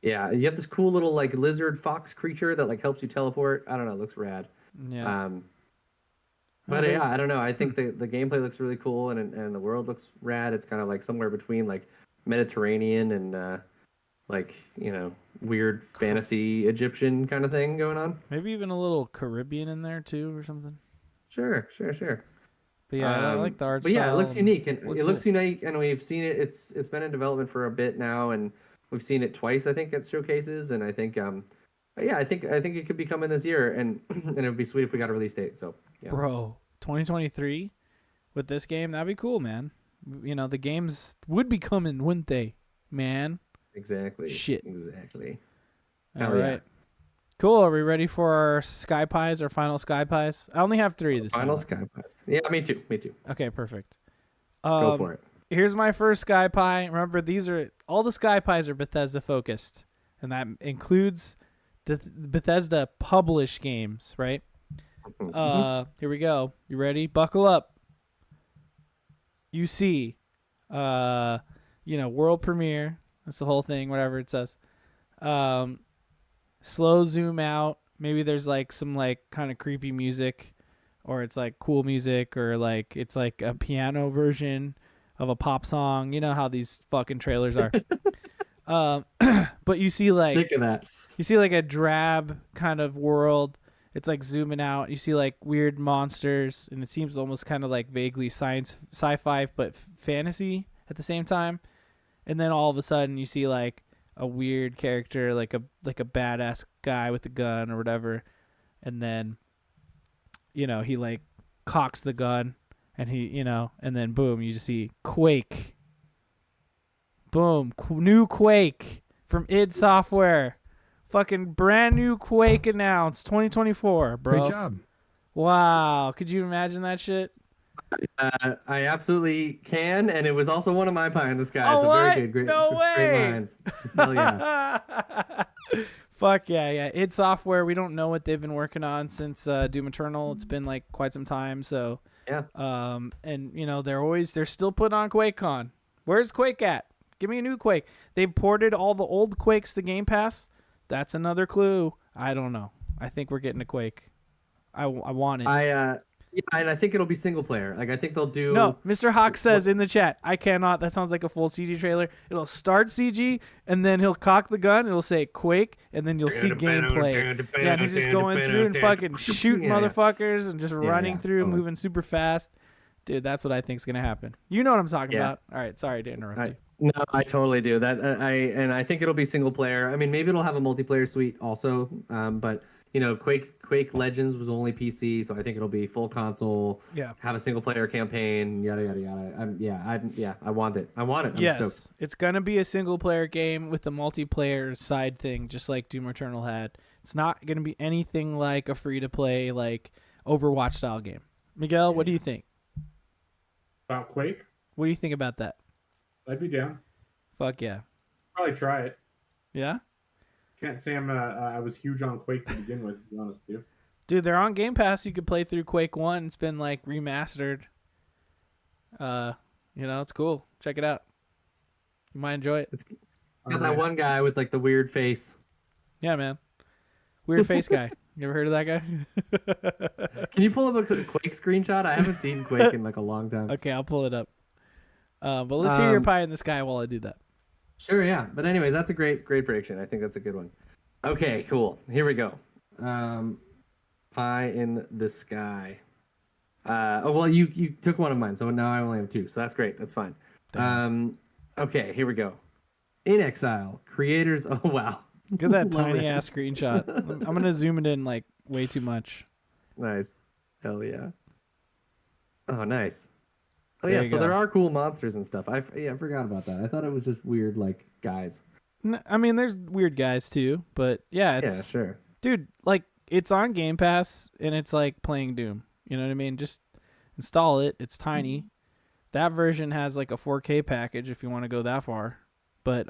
Yeah, you have this cool little like lizard fox creature that like helps you teleport. I don't know, it looks rad. Yeah. But yeah, I don't know. I think the gameplay looks really cool, and the world looks rad. It's kind of like somewhere between like Mediterranean and like weird fantasy Egyptian kind of thing going on. Maybe even a little Caribbean in there too, or something. Sure. But yeah, I like the art style. But yeah, it looks unique, and looks unique, and we've seen it. It's been in development for a bit now, and we've seen it twice, I think, at showcases, and I think, I think it could be coming this year, and and it would be sweet if we got a release date. So, yeah. Bro, 2023 with this game, that'd be cool, man. The games would be coming, wouldn't they, man? Exactly. Shit. Exactly. All right. Yeah. Cool. Are we ready for our Sky Pies, our final Sky Pies? I only have 3 this time. Final Sky Pies. Yeah, me too. Okay, perfect. Go for it. Here's my first Sky Pie. Remember, all the Sky Pies are Bethesda focused, and that includes the Bethesda published games, right? Here we go. You ready? Buckle up. You see, world premiere. That's the whole thing, whatever it says. Slow zoom out. Maybe there's like some like kind of creepy music, or it's like cool music, or like it's like a piano version of a pop song. You know how these fucking trailers are. But you see like sick of that. You see like a drab kind of world. It's like zooming out. You see like weird monsters, and it seems almost kind of like vaguely sci-fi, but fantasy at the same time. And then all of a sudden you see like a weird character, like a badass guy with a gun or whatever. And then, he like cocks the gun, and he, and then boom, you just see Quake. Boom, new Quake from id Software. Fucking brand new Quake announced, 2024, bro. Great job. Wow, could you imagine that shit? I absolutely can, and it was also one of my pie in the sky. Oh, so what? Very good, No way. Great minds. Hell yeah. Fuck yeah. id Software. We don't know what they've been working on since Doom Eternal. It's been like quite some time. So yeah. And they're still putting on QuakeCon. Where's Quake at? Give me a new Quake. They've ported all the old Quakes to Game Pass. That's another clue. I don't know. I think we're getting a Quake. I want it. Yeah, and I think it'll be single player. Like I think they'll do. No, Mr. Hawk says in the chat, I cannot. That sounds like a full CG trailer. It'll start CG, and then he'll cock the gun. It'll say Quake, and then you'll see gameplay. Yeah, and he's just going through and fucking shooting motherfuckers and just running through, moving super fast. Dude, that's what I think's gonna happen. You know what I'm talking about. All right, sorry to interrupt you. No, I totally do that. I think it'll be single player. I mean, maybe it'll have a multiplayer suite also. But Quake Legends was only PC, so I think it'll be full console. Yeah. Have a single player campaign. Yada yada yada. I want it. I'm yes, stoked. It's gonna be a single player game with a multiplayer side thing, just like Doom Eternal had. It's not gonna be anything like a free to play like Overwatch style game. Miguel, what do you think? About Quake? What do you think about that? I'd be down. Fuck yeah. Probably try it. Yeah? Can't say I was huge on Quake to begin with, to be honest with you. Dude, they're on Game Pass. You could play through Quake 1. It's been like remastered. It's cool. Check it out. You might enjoy it. It's got that one guy with like the weird face. Yeah, man. Weird face guy. You ever heard of that guy? Can you pull up a Quake screenshot? I haven't seen Quake in like a long time. Okay, I'll pull it up. But let's hear your pie in the sky while I do that. Sure, yeah. But anyways, that's a great prediction. I think that's a good one. Okay, cool. Here we go. Pie in the sky. Well, you took one of mine, so now I only have two. So that's great. That's fine. Okay, here we go. In Exile, creators. Oh wow. Look at that tiny ass screenshot. I'm gonna zoom it in like way too much. Nice. Hell yeah. Oh, nice. Oh There yeah, you so go. there are cool monsters and stuff. I forgot about that. I thought it was just weird like guys. I mean, there's weird guys too, but yeah, it's Yeah, sure. dude, like it's on Game Pass and it's like playing Doom. You know what I mean? Just install it. It's tiny. That version has like a 4K package if you want to go that far. But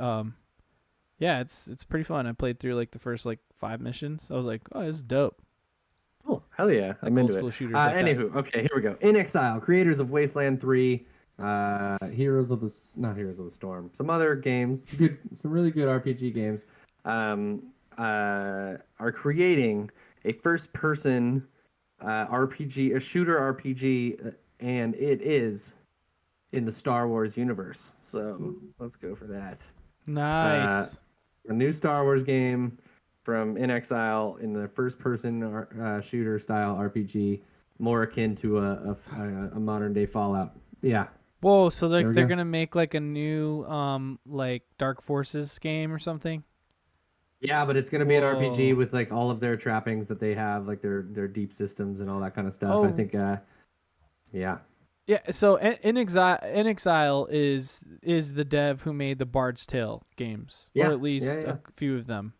yeah, it's pretty fun. I played through like the first like 5 missions. I was like, oh, this is dope. Cool. Hell yeah. Like I'm old into school it. shooters like that. Anywho, okay, here we go. In Exile, creators of Wasteland 3, Heroes of the not Heroes of the Storm, some other games, some really good RPG games, are creating a first-person RPG, a shooter RPG, and it is in the Star Wars universe. So let's go for that. Nice. A new Star Wars game from In Exile in the first-person shooter style RPG, more akin to a modern-day Fallout. Yeah. Whoa, so There we they're go. gonna make like a new like Dark Forces game or something? Yeah, but it's gonna be an RPG Whoa. with like all of their trappings that they have, like their deep systems and all that kind of stuff. Oh. I think, yeah. Yeah, so In Exile is the dev who made the Bard's Tale games, Yeah, or at least yeah. a few of them,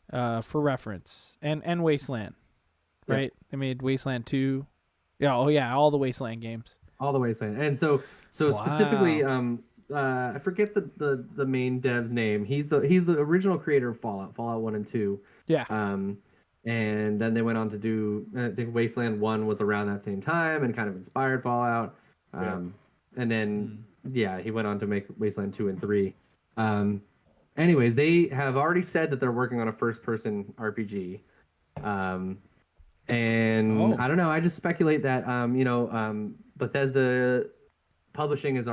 for reference, and Wasteland, Yeah. right? They made Wasteland 2. Yeah, oh yeah, all the Wasteland games. All the way saying. And so specifically, I forget the main dev's name. He's the original creator of Fallout 1 and 2. Yeah. And then they went on to do, I think Wasteland 1 was around that same time and kind of inspired Fallout. And then, yeah, he went on to make Wasteland 2 and 3. Anyways, they have already said that they're working on a first-person RPG. And I don't know, I just speculate that, Bethesda Publishing has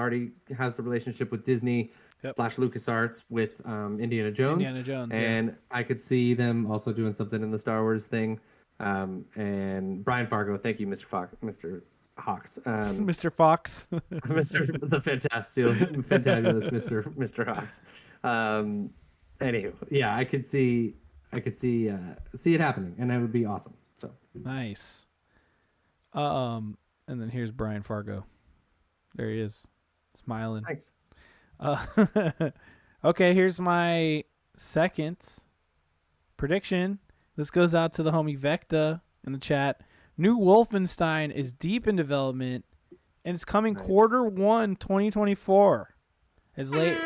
a relationship with Disney / LucasArts with Indiana Jones. Indiana Jones, and I could see them also doing something in the Star Wars thing. And Brian Fargo, thank you, Mr. Hawks. Mr. Fox. Mr. the fantabulous Mr. Hawks. Anywho, yeah, I could see it happening, and that would be awesome. So Nice. And then here's Brian Fargo. There he is, smiling. thanks. Okay, here's my second prediction. This goes out to the homie Vecta in the chat. New Wolfenstein is deep in development, and it's coming Nice. Q1 2024. As late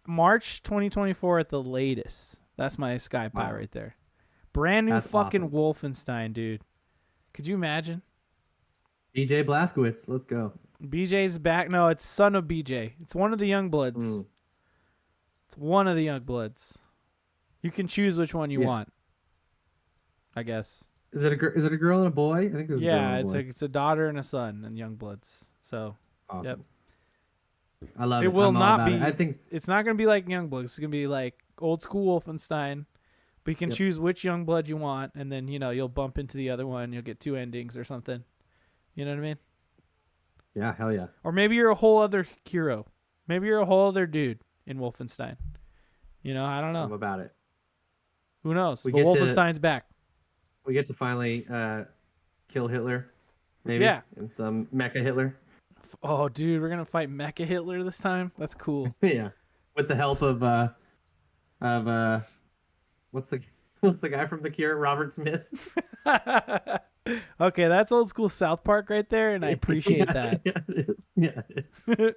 March 2024 at the latest. That's my sky pie Wow. right there. Brand new That's fucking Wolfenstein, dude. Could you imagine? BJ Blazkowicz, let's go. BJ's back. No, it's son of BJ. It's one of the young bloods. It's one of the young bloods. You can choose which one you want, I guess. Is it a girl and a boy? I think there's a girl and a boy. it's a daughter and a son in young bloods. So Awesome. I love it. it will I'm all not about be. it. I think it's not going to be like young bloods. It's going to be like old school Wolfenstein. But you can choose which young blood you want, and then you'll bump into the other one. You'll get 2 endings or something. You know what I mean? yeah, hell yeah. Or maybe you're a whole other hero. Maybe you're a whole other dude in Wolfenstein. I don't know. I'm about it. Who knows? We But get to- Wolfenstein's back. We get to finally kill Hitler, maybe. Yeah. And some Mecha Hitler. Oh, dude, we're gonna fight Mecha Hitler this time. That's cool. Yeah. With the help of what's the guy from The Cure, Robert Smith? Okay, that's old school South Park right there, and I appreciate that. Yeah, it is. Yeah, it is.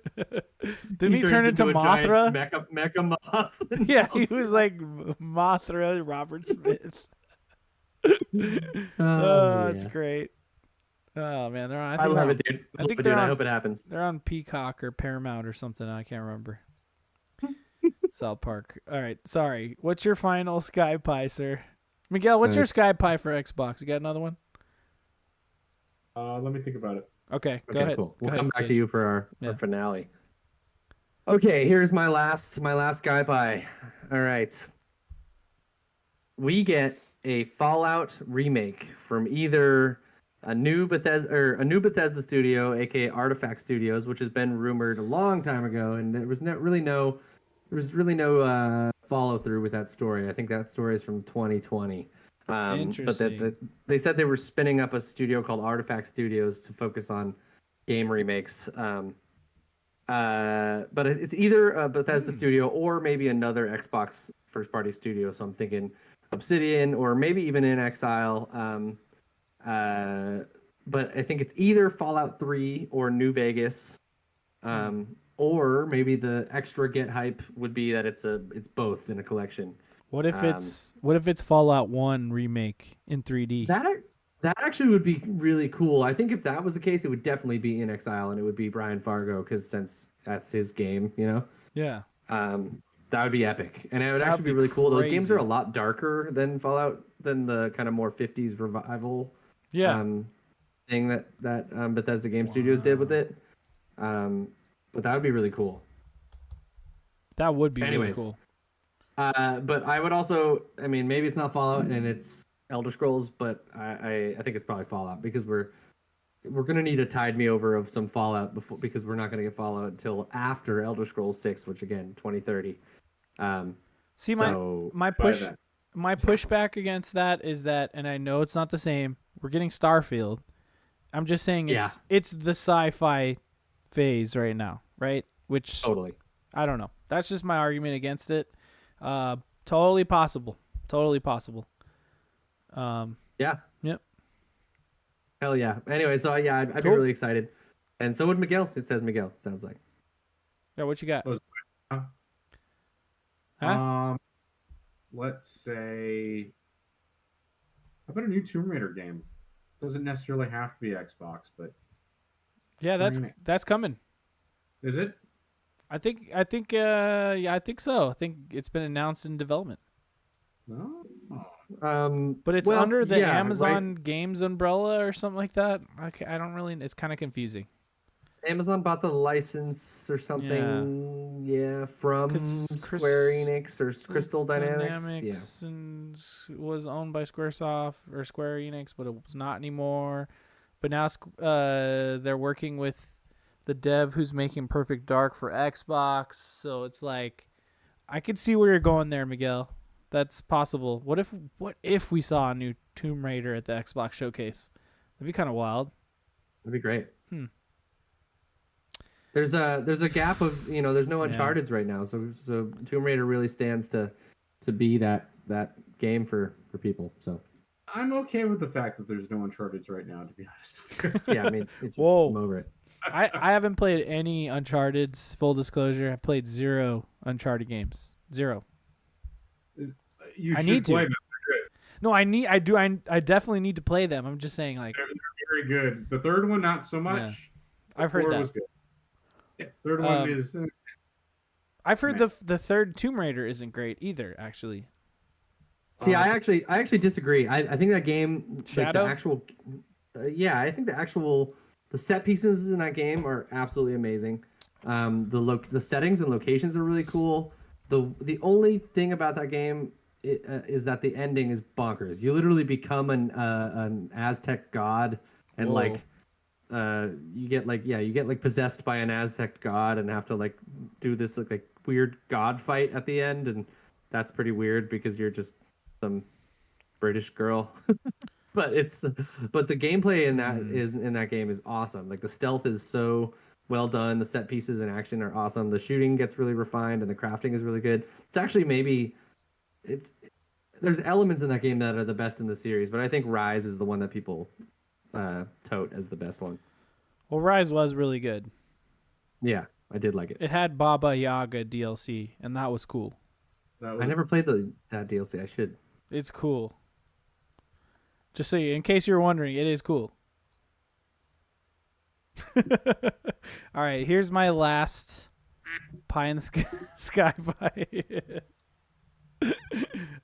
Didn't he turns turn into a giant Mothra? Mecha moth. Yeah, he was like Mothra, Robert Smith. Oh, that's yeah. great. Oh man, they're on. I love it, dude. I think Dude, they're I on- hope it happens. They're on Peacock or Paramount or something. I can't remember. South Park. All right, sorry. What's your final Sky Pie, sir? Miguel, what's your Sky Pie for Xbox? You got another one? Let me think about it. Okay, go ahead. Cool. We'll Go come ahead, back to Cage. you for our finale. Okay, here's my last Sky Pie. All right. We get a Fallout remake from either a new Bethesda studio, aka Artifact Studios, which has been rumored a long time ago, and there was really no follow through with that story. I think that story is from 2020. Interesting. But they said they were spinning up a studio called Artifact Studios to focus on game remakes. But it's either a Bethesda studio or maybe another Xbox first-party studio. So I'm thinking Obsidian or maybe even In Exile. But I think it's either Fallout 3 or New Vegas. Or maybe the extra get hype would be that it's both in a collection. What if it's Fallout 1 remake in 3D? That actually would be really cool. I think if that was the case, it would definitely be In Exile and it would be Brian Fargo because since that's his game, you know. Yeah. That would be epic, and it would actually be really cool. Those games are a lot darker than Fallout, than the kind of more 50s revival. Yeah. Thing that Bethesda Game Studios did with it. But that would be really cool. That would be really cool. But I would also, I mean, maybe it's not Fallout and it's Elder Scrolls, but I think it's probably Fallout because we're gonna need a tide me over of some Fallout because we're not gonna get Fallout until after Elder Scrolls 6, which again 2030. See, my pushback against that is that, and I know it's not the same. We're getting Starfield. I'm just saying it's the sci-fi phase right now, right? Which totally, I don't know. That's just my argument against it. Totally possible. Yeah. Yep. Hell yeah. Anyway, so yeah, I'd be really excited, and so would Miguel. It says Miguel. It sounds like. Yeah. What you got? Let's say, how about a new Tomb Raider game? Doesn't necessarily have to be Xbox, but yeah, that's coming. Is it? I think so. I think it's been announced in development. No. But it's under the Amazon Games umbrella or something like that. I don't really. It's kind of confusing. Amazon bought the license or something, from Square Enix or Crystal Dynamics. And was owned by Squaresoft or Square Enix, but it was not anymore. But now they're working with the dev who's making Perfect Dark for Xbox. So it's like, I could see where you're going there, Miguel. That's possible. What if we saw a new Tomb Raider at the Xbox showcase? That'd be kind of wild. That'd be great. There's a gap of, there's no Uncharted's right now, so Tomb Raider really stands to be that game for people. So I'm okay with the fact that there's no Uncharted's right now, to be honest. Yeah, I mean, whoa, I'm over it. I haven't played any Uncharted's. Full disclosure, I've played 0 Uncharted games. 0. You should play them. They're good. No, I definitely need to play them. I'm just saying, like, they're very good. The third one, not so much. Yeah. I've heard that. Was good. Yeah, third one is. I've heard the third Tomb Raider isn't great either. Actually. See, I actually disagree. I think that game, Shadow? like the actual, I think the set pieces in that game are absolutely amazing. The settings and locations are really cool. The only thing about that game is that the ending is bonkers. You literally become an Aztec god, and Whoa. you get possessed by an Aztec god and have to like do this like weird god fight at the end, and that's pretty weird because you're just some British girl. but the gameplay in that game is awesome. Like the stealth is so well done. The set pieces and action are awesome. The shooting gets really refined and the crafting is really good. It's actually there's elements in that game that are the best in the series, but I think Rise is the one that people tote as the best one. Well, Rise was really good. Yeah, I did like it. It had Baba Yaga DLC, and that was cool. I never played that DLC. I should. It's cool. Just so in case you're wondering, it is cool. All right, here's my last Pie in the sky pie.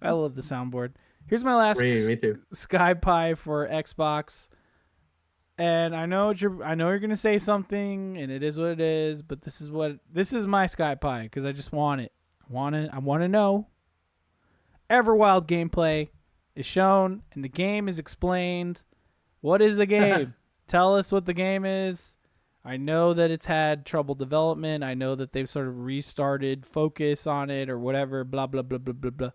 I love the soundboard. Here's my last Me too. Sky Pie for Xbox. And I know you're gonna say something, and it is what it is. But this is my Sky Pie because I just want it. I want to know. Everwild gameplay is shown, and the game is explained. What is the game? Tell us what the game is. I know that it's had trouble development. I know that they've sort of restarted focus on it or whatever. Blah blah blah blah blah blah.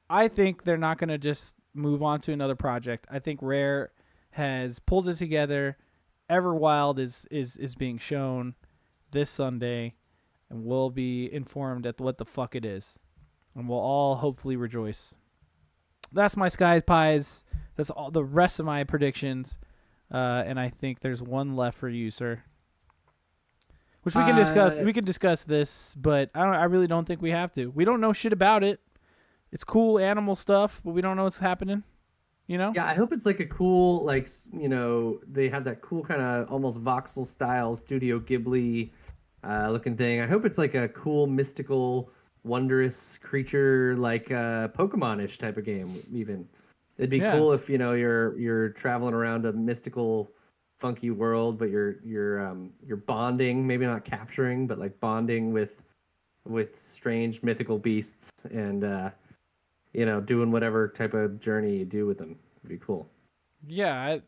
I think they're not gonna just move on to another project. I think Rare has pulled it together. Everwild is being shown this Sunday, and we'll be informed at what the fuck it is, and we'll all hopefully rejoice. That's my Sky Pies. That's all the rest of my predictions, and I think there's one left for you, sir. Which we can discuss. We can discuss this, but I really don't think we have to. We don't know shit about it. It's cool animal stuff, but we don't know what's happening. You know? Yeah, I hope it's like a cool, like, they have that cool kind of almost voxel style Studio Ghibli looking thing. I hope it's like a cool, mystical, wondrous creature, like Pokemon-ish type of game, even. It'd be cool if, you're traveling around a mystical, funky world, but you're bonding, maybe not capturing, but like bonding with strange mythical beasts and doing whatever type of journey you do with them. It'd be cool. Yeah,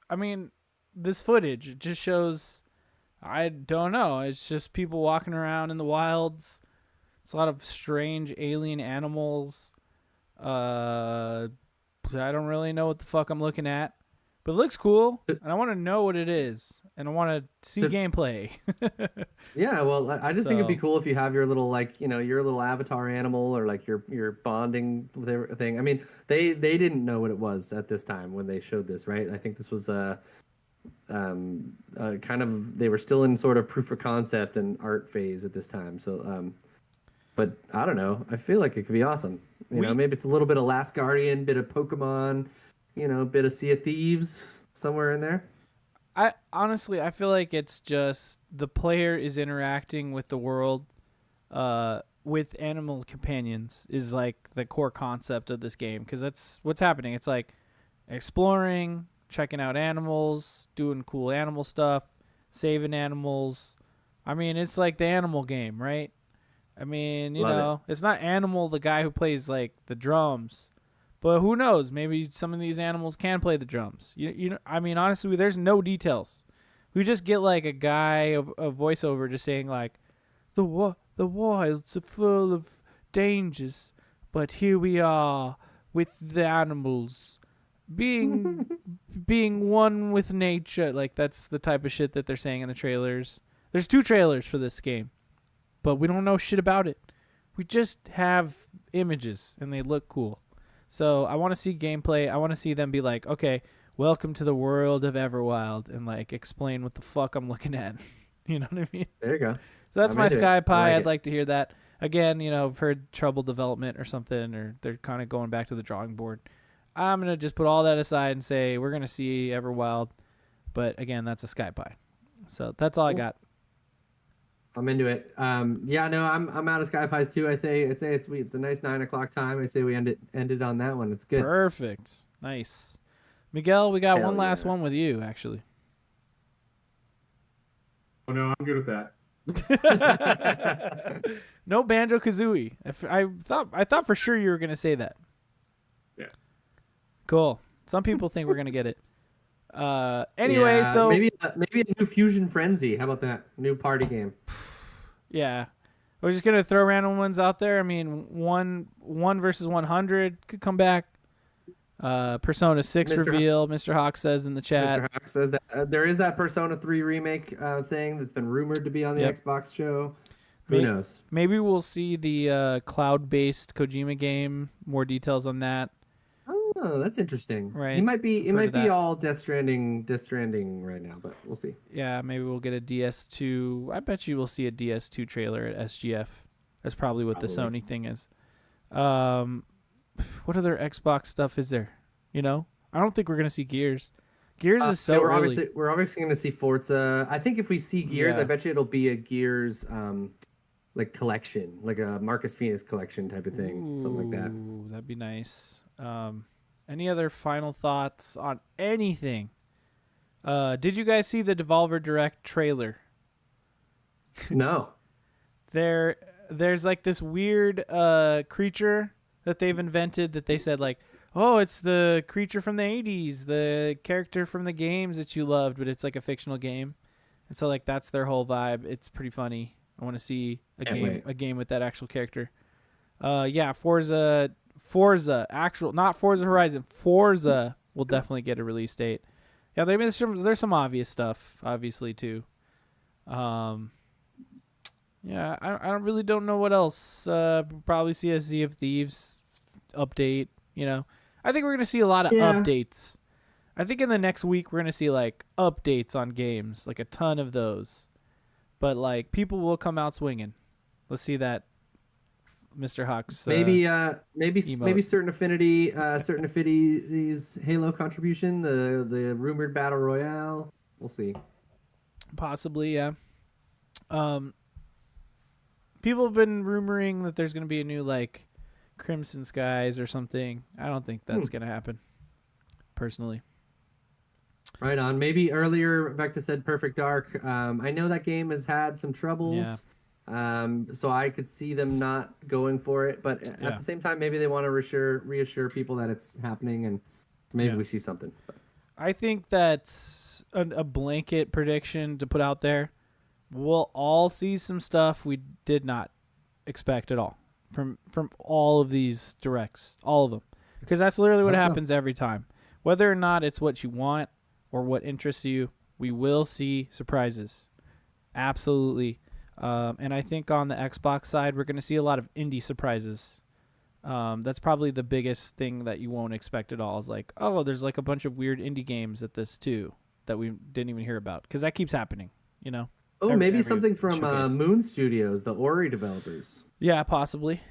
I mean, this footage just shows, I don't know, it's just people walking around in the wilds. It's a lot of strange alien animals. I don't really know what the fuck I'm looking at, but it looks cool, and I want to know what it is, and I want to see gameplay. Yeah, well, I just think it'd be cool if you have your little, like, your little avatar animal or like your bonding thing. I mean, they didn't know what it was at this time when they showed this, right? I think this was kind of, they were still in sort of proof of concept and art phase at this time. So, but I don't know. I feel like it could be awesome. Maybe it's a little bit of Last Guardian, bit of Pokemon, bit of Sea of Thieves somewhere in there. I feel like it's just the player is interacting with the world with animal companions is like the core concept of this game, because that's what's happening. It's like exploring, checking out animals, doing cool animal stuff, saving animals. I mean, it's like the animal game, right? I mean, it's not Animal, the guy who plays like the drums. But who knows? Maybe some of these animals can play the drums. I mean, honestly, there's no details. We just get like a guy, a voiceover, just saying like, the wilds are full of dangers, but here we are with the animals, being one with nature. Like, that's the type of shit that they're saying in the trailers. There's 2 trailers for this game, but we don't know shit about it. We just have images, and they look cool. So I want to see gameplay. I want to see them be like, okay, welcome to the world of Everwild, and like explain what the fuck I'm looking at. You know what I mean? There you go. So that's my Sky Pie. I'd like to hear that. Again, I've heard trouble development or something, or they're kind of going back to the drawing board. I'm going to just put all that aside and say we're going to see Everwild. But again, that's a Sky Pie. So that's all I got. I'm into it. I'm out of Sky Pies too. I say it's a nice 9:00 time. I say we ended on that one. It's good. Perfect. Nice. Miguel, we got one last one with you, actually. Oh no, I'm good with that. No Banjo-Kazooie. I thought for sure you were gonna say that. Yeah. Cool. Some people think we're gonna get it. Anyway, so maybe a new Fusion Frenzy. How about that new party game? Yeah, we're just gonna throw random ones out there. I mean, one versus 100 could come back. Persona 6 reveal. Mr. Hawk says in the chat. Mr. Hawk says that there is that Persona 3 remake thing that's been rumored to be on the Xbox show. Who knows? Maybe we'll see the cloud-based Kojima game. More details on that. Oh, that's interesting. Right. It might be all Death Stranding right now, but we'll see. Yeah, maybe we'll get a DS2. I bet you we'll see a DS2 trailer at SGF. That's probably what the Sony thing is. What other Xbox stuff is there? I don't think we're going to see Gears. Gears is so we're early. obviously going to see Forza. I think if we see Gears, I bet you it'll be a Gears like collection, like a Marcus Phoenix collection type of thing, something like that. Ooh, that'd be nice. Any other final thoughts on anything? Did you guys see the Devolver Direct trailer? No. There's like this weird creature that they've invented that they said like, oh, it's the creature from the 80s, the character from the games that you loved, but it's like a fictional game. And so like that's their whole vibe. It's pretty funny. I want to see a game with that actual character. Yeah, Forza, actual, not Forza Horizon. Forza will definitely get a release date. Yeah, there's some obvious stuff, obviously too. Yeah, I really don't know what else. Probably see a Sea of Thieves update. You know, I think we're gonna see a lot of updates. I think in the next week we're gonna see like updates on games, like a ton of those. But like people will come out swinging. Let's see that, Mr. Hawks. Maybe emote. certain affinity's Halo contribution, the rumored battle royale. We'll see. Possibly, yeah. People have been rumoring that there's gonna be a new like Crimson Skies or something. I don't think that's gonna happen, personally. Right on. Maybe earlier Vecta said Perfect Dark. I know that game has had some troubles. Yeah. So I could see them not going for it, but at the same time, maybe they want to reassure people that it's happening, and maybe we see something. I think that's a blanket prediction to put out there. We'll all see some stuff we did not expect at all from all of these directs, all of them, because that's literally what happens every time. Whether or not it's what you want or what interests you, we will see surprises. Absolutely. And I think on the Xbox side, we're going to see a lot of indie surprises. That's probably the biggest thing that you won't expect at all is like, oh, there's like a bunch of weird indie games at this too that we didn't even hear about, because that keeps happening, you know? Oh, maybe something from Moon Studios, the Ori developers. Yeah, possibly.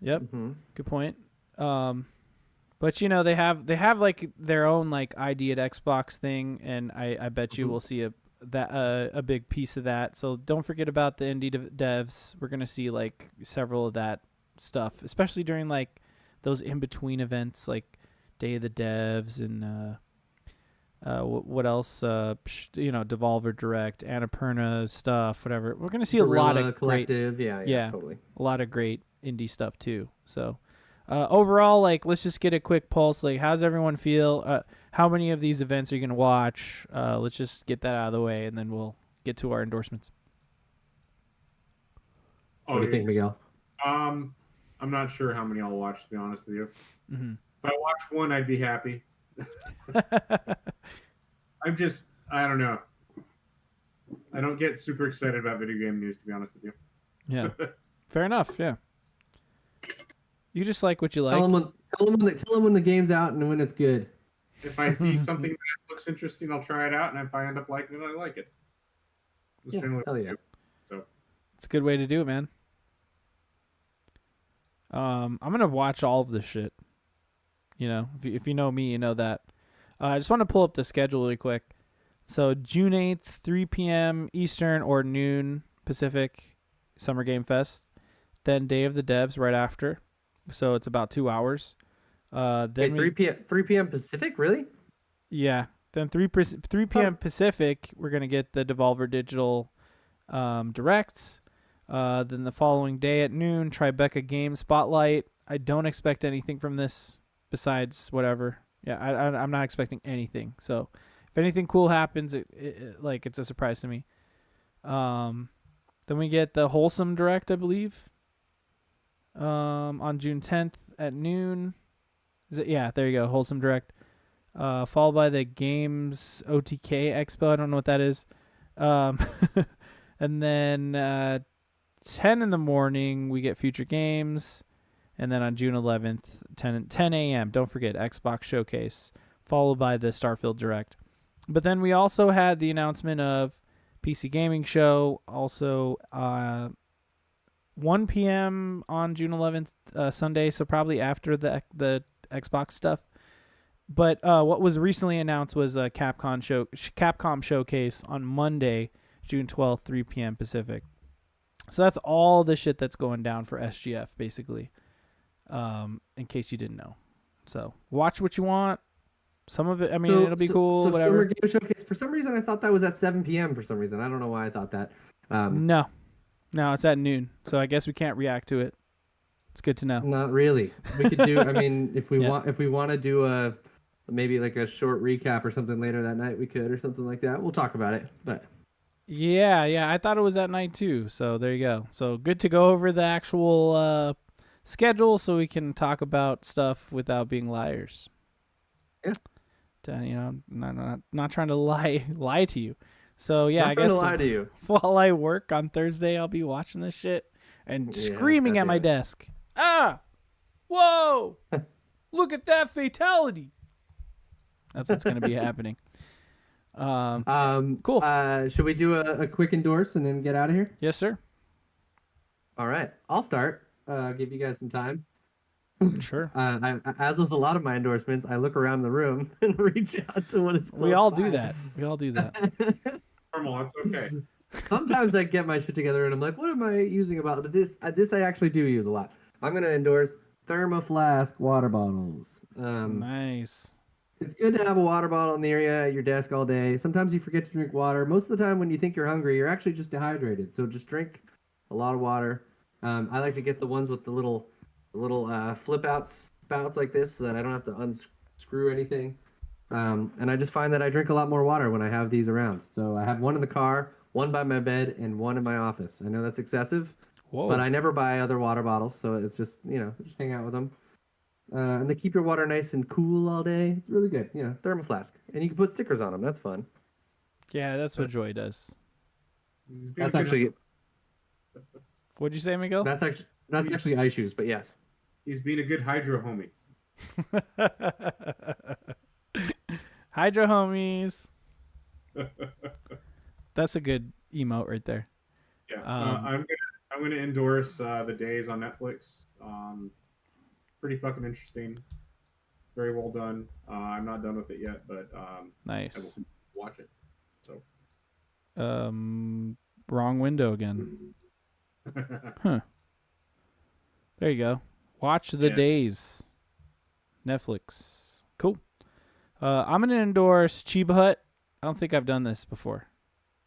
Yep. Mm-hmm. Good point. But you know, they have like their own like ID at Xbox thing, and I bet you we'll see a big piece of that. So don't forget about the indie devs. We're gonna see like several of that stuff, especially during like those in between events, like Day of the Devs and what else? You know, Devolver Direct, Annapurna stuff, whatever. We're gonna see a lot of collective, great, yeah, totally. A lot of great indie stuff too. So overall, like, let's just get a quick pulse. Like, how's everyone feel? How many of these events are you gonna watch? Let's just get that out of the way, and then we'll get to our endorsements. What do you think, Miguel? I'm not sure how many I'll watch, to be honest with you. Mm-hmm. If I watch one, I'd be happy. I don't know. I don't get super excited about video game news, to be honest with you. Yeah. Fair enough, yeah. You just like what you like. Tell them when the game's out and when it's good. If I see something that looks interesting, I'll try it out, and if I end up liking it, I like it. Hell yeah. So it's a good way to do it, man. I'm gonna watch all of this shit. You know, if you know me, you know that. I just want to pull up the schedule really quick. So June 8th, 3 p.m. Eastern or noon Pacific, Summer Game Fest. Then Day of the Devs right after. So it's about 2 hours. Then 3 p.m. Pacific, really? Yeah. Then 3 p.m. Pacific, we're going to get the Devolver Digital Directs. Then the following day at noon, Tribeca Game Spotlight. I don't expect anything from this besides whatever. Yeah, I'm not expecting anything. So if anything cool happens, it's a surprise to me. Then we get the Wholesome Direct, I believe, on June 10th at noon. Is it? Yeah, there you go, Wholesome Direct. Followed by the Games OTK Expo. I don't know what that is. And then 10 in the morning, we get Future Games. And then on June 11th, 10 a.m., don't forget, Xbox Showcase, followed by the Starfield Direct. But then we also had the announcement of PC Gaming Show, also 1 p.m. on June 11th, Sunday, so probably after the Xbox stuff. But what was recently announced was a Capcom showcase on Monday, June 12th, 3 p.m. Pacific. So that's all the shit that's going down for SGF, basically, in case you didn't know. So watch what you want. Some of it, I mean, it'll be cool, whatever. Summer Game Showcase, for some reason, I thought that was at 7 p.m. for some reason. I don't know why I thought that. No, it's at noon. So I guess we can't react to it. It's good to know. Not really. We could do, I mean, if we Yeah. want to do maybe like a short recap or something later that night, we could, or something like that. We'll talk about it, but... Yeah, I thought it was at night too. So there you go. So good to go over the actual schedule so we can talk about stuff without being liars. Yeah. You know, not trying to lie to you. So yeah, I guess to lie to you. while I work on Thursday, I'll be watching this shit and screaming at my desk. Ah! Whoa! Look at that fatality. That's what's going to be happening. Cool. Should we do a quick endorse and then get out of here? Yes, sir. All right, I'll start. Give you guys some time. Sure. As with a lot of my endorsements, I look around the room and reach out to what is close We all by. do that. Normal, it's okay. Sometimes I get my shit together and I'm like, what am I using about this? This I actually do use a lot. I'm gonna endorse Thermoflask water bottles. Nice. It's good to have a water bottle in the area at your desk all day. Sometimes you forget to drink water. Most of the time when you think you're hungry, you're actually just dehydrated. So just drink a lot of water. I like to get the ones with the little flip out spouts like this so that I don't have to unscrew anything. And I just find that I drink a lot more water when I have these around. So I have one in the car, one by my bed, and one in my office. I know that's excessive, but I never buy other water bottles. So it's just, just hang out with them. And they keep your water nice and cool all day. It's really good. Thermoflask. And you can put stickers on them. That's fun. Yeah, that's what Joy does. That's actually... What'd you say, Miguel? That's actually ice shoes, but yes. He's being a good hydro homie. Hydro homies. That's a good emote right there. Yeah, I'm gonna endorse The Days on Netflix. Pretty fucking interesting. Very well done. I'm not done with it yet, but nice. I will watch it. So. Wrong window again. Huh. There you go. Watch The Days. Netflix. Cool. I'm gonna endorse Chiba Hut. I don't think I've done this before.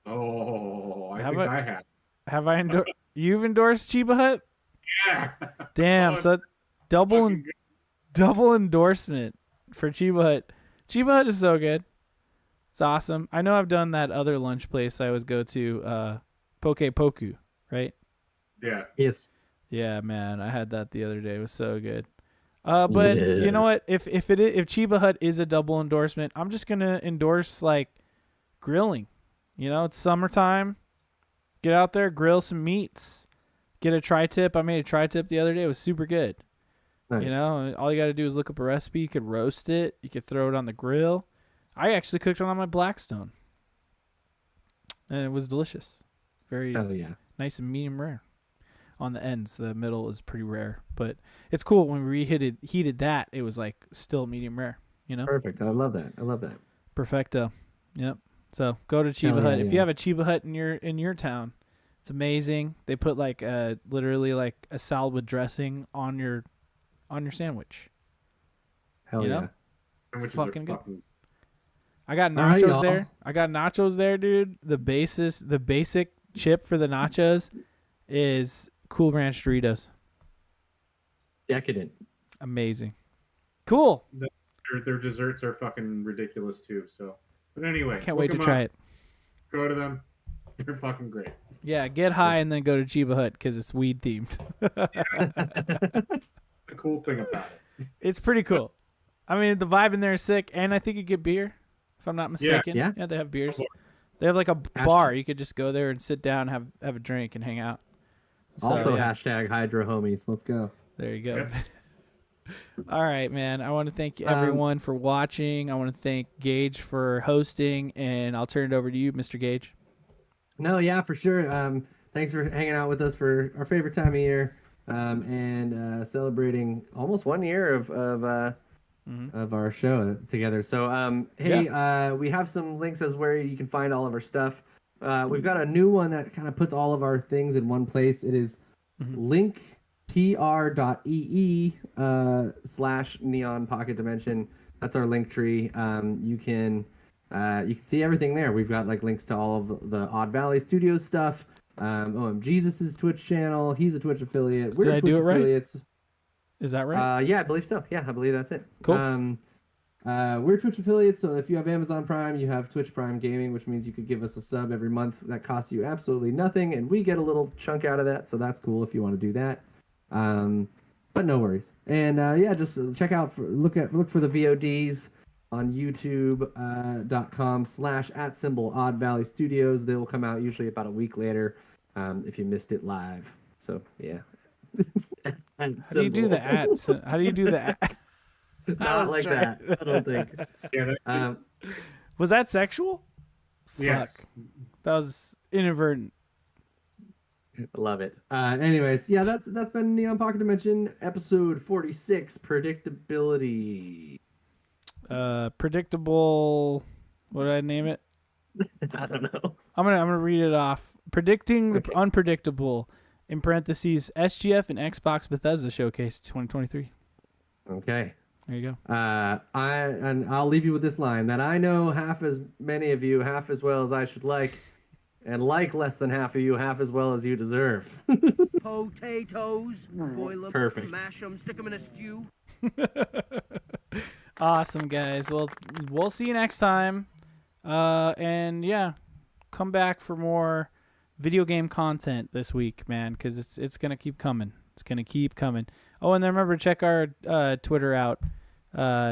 Oh, I think I have. Have I endorsed? You've endorsed Chiba Hut? Yeah. Damn. So double endorsement for Chiba Hut. Chiba Hut is so good. It's awesome. I know I've done that other lunch place I always go to, Poke Poku, right? Yeah. Yes. Yeah, man. I had that the other day. It was so good. But you know what? If Chiba Hut is a double endorsement, I'm just gonna endorse like grilling. It's summertime. Get out there, grill some meats. Get a tri-tip. I made a tri-tip the other day. It was super good. Nice. All you got to do is look up a recipe. You could roast it. You could throw it on the grill. I actually cooked it on my Blackstone, and it was delicious. Very nice and medium rare on the ends. The middle is pretty rare, but it's cool when we heated that. It was like still medium rare. Perfect. I love that. Perfecto. Yep. So go to Chiba Hut. If you have a Chiba Hut in your town, it's amazing. They put like literally like a salad with dressing on your sandwich. Hell yeah. Fucking good. I got nachos there. I got nachos there, dude. The basic chip for the nachos is Cool Ranch Doritos. Decadent. Amazing. Cool. Their desserts are fucking ridiculous too. So, but anyway, I can't wait to try it. Go to them. They're fucking great. Yeah, get high and then go to Chiba Hut because it's weed themed. The cool thing about it. It's pretty cool. I mean, the vibe in there is sick, and I think you get beer, if I'm not mistaken. Yeah. They have beers. They have like a bar. You could just go there and sit down, have a drink, and hang out. So, also, hashtag Hydro Homies. Let's go. There you go. Yep. All right, man. I want to thank everyone for watching. I want to thank Gage for hosting, and I'll turn it over to you, Mr. Gage. No, yeah, for sure. Thanks for hanging out with us for our favorite time of year, and celebrating almost 1 year of of our show together. So, hey, we have some links as where you can find all of our stuff. We've got a new one that kind of puts all of our things in one place. It is linktr.ee/Neon Pocket Dimension. That's our link tree. You can see everything there. We've got like links to all of the Odd Valley Studios stuff. Jesus' Twitch channel. He's a Twitch affiliate. We're Did I Twitch do it right? affiliates. Is that right? Yeah, I believe so. Yeah, I believe that's it. Cool. We're Twitch affiliates, so if you have Amazon Prime, you have Twitch Prime Gaming, which means you could give us a sub every month. That costs you absolutely nothing, and we get a little chunk out of that, so that's cool if you want to do that. But no worries. And just check out look for the VODs on youtube.com/@Odd Valley Studios. They will come out usually about a week later if you missed it live. So yeah. How do you do the at? How do you do the at? Not like that. I don't think. Was that sexual? Yes. Fuck. That was inadvertent. Love it. Anyways, yeah, that's been Neon Pocket Dimension episode 46, predictability. Predictable. What did I name it? I don't know. I'm gonna read it off. Predicting the unpredictable. In parentheses, SGF and Xbox Bethesda Showcase 2023. Okay. There you go. I'll leave you with this line that I know half as many of you half as well as I should like, and like less than half of you half as well as you deserve. Potatoes, boil them, Perfect. mash them, stick them in a stew. Awesome, guys. Well, we'll see you next time. And yeah, come back for more video game content this week, man, because it's gonna keep coming. It's gonna keep coming. Oh, and then remember, check our Twitter out,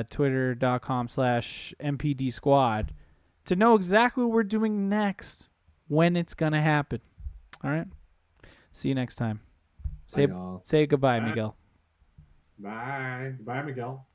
twitter.com/MPD Squad, to know exactly what we're doing next, when it's gonna happen. All right. See you next time. Say goodbye, Bye. Miguel. Bye, Miguel.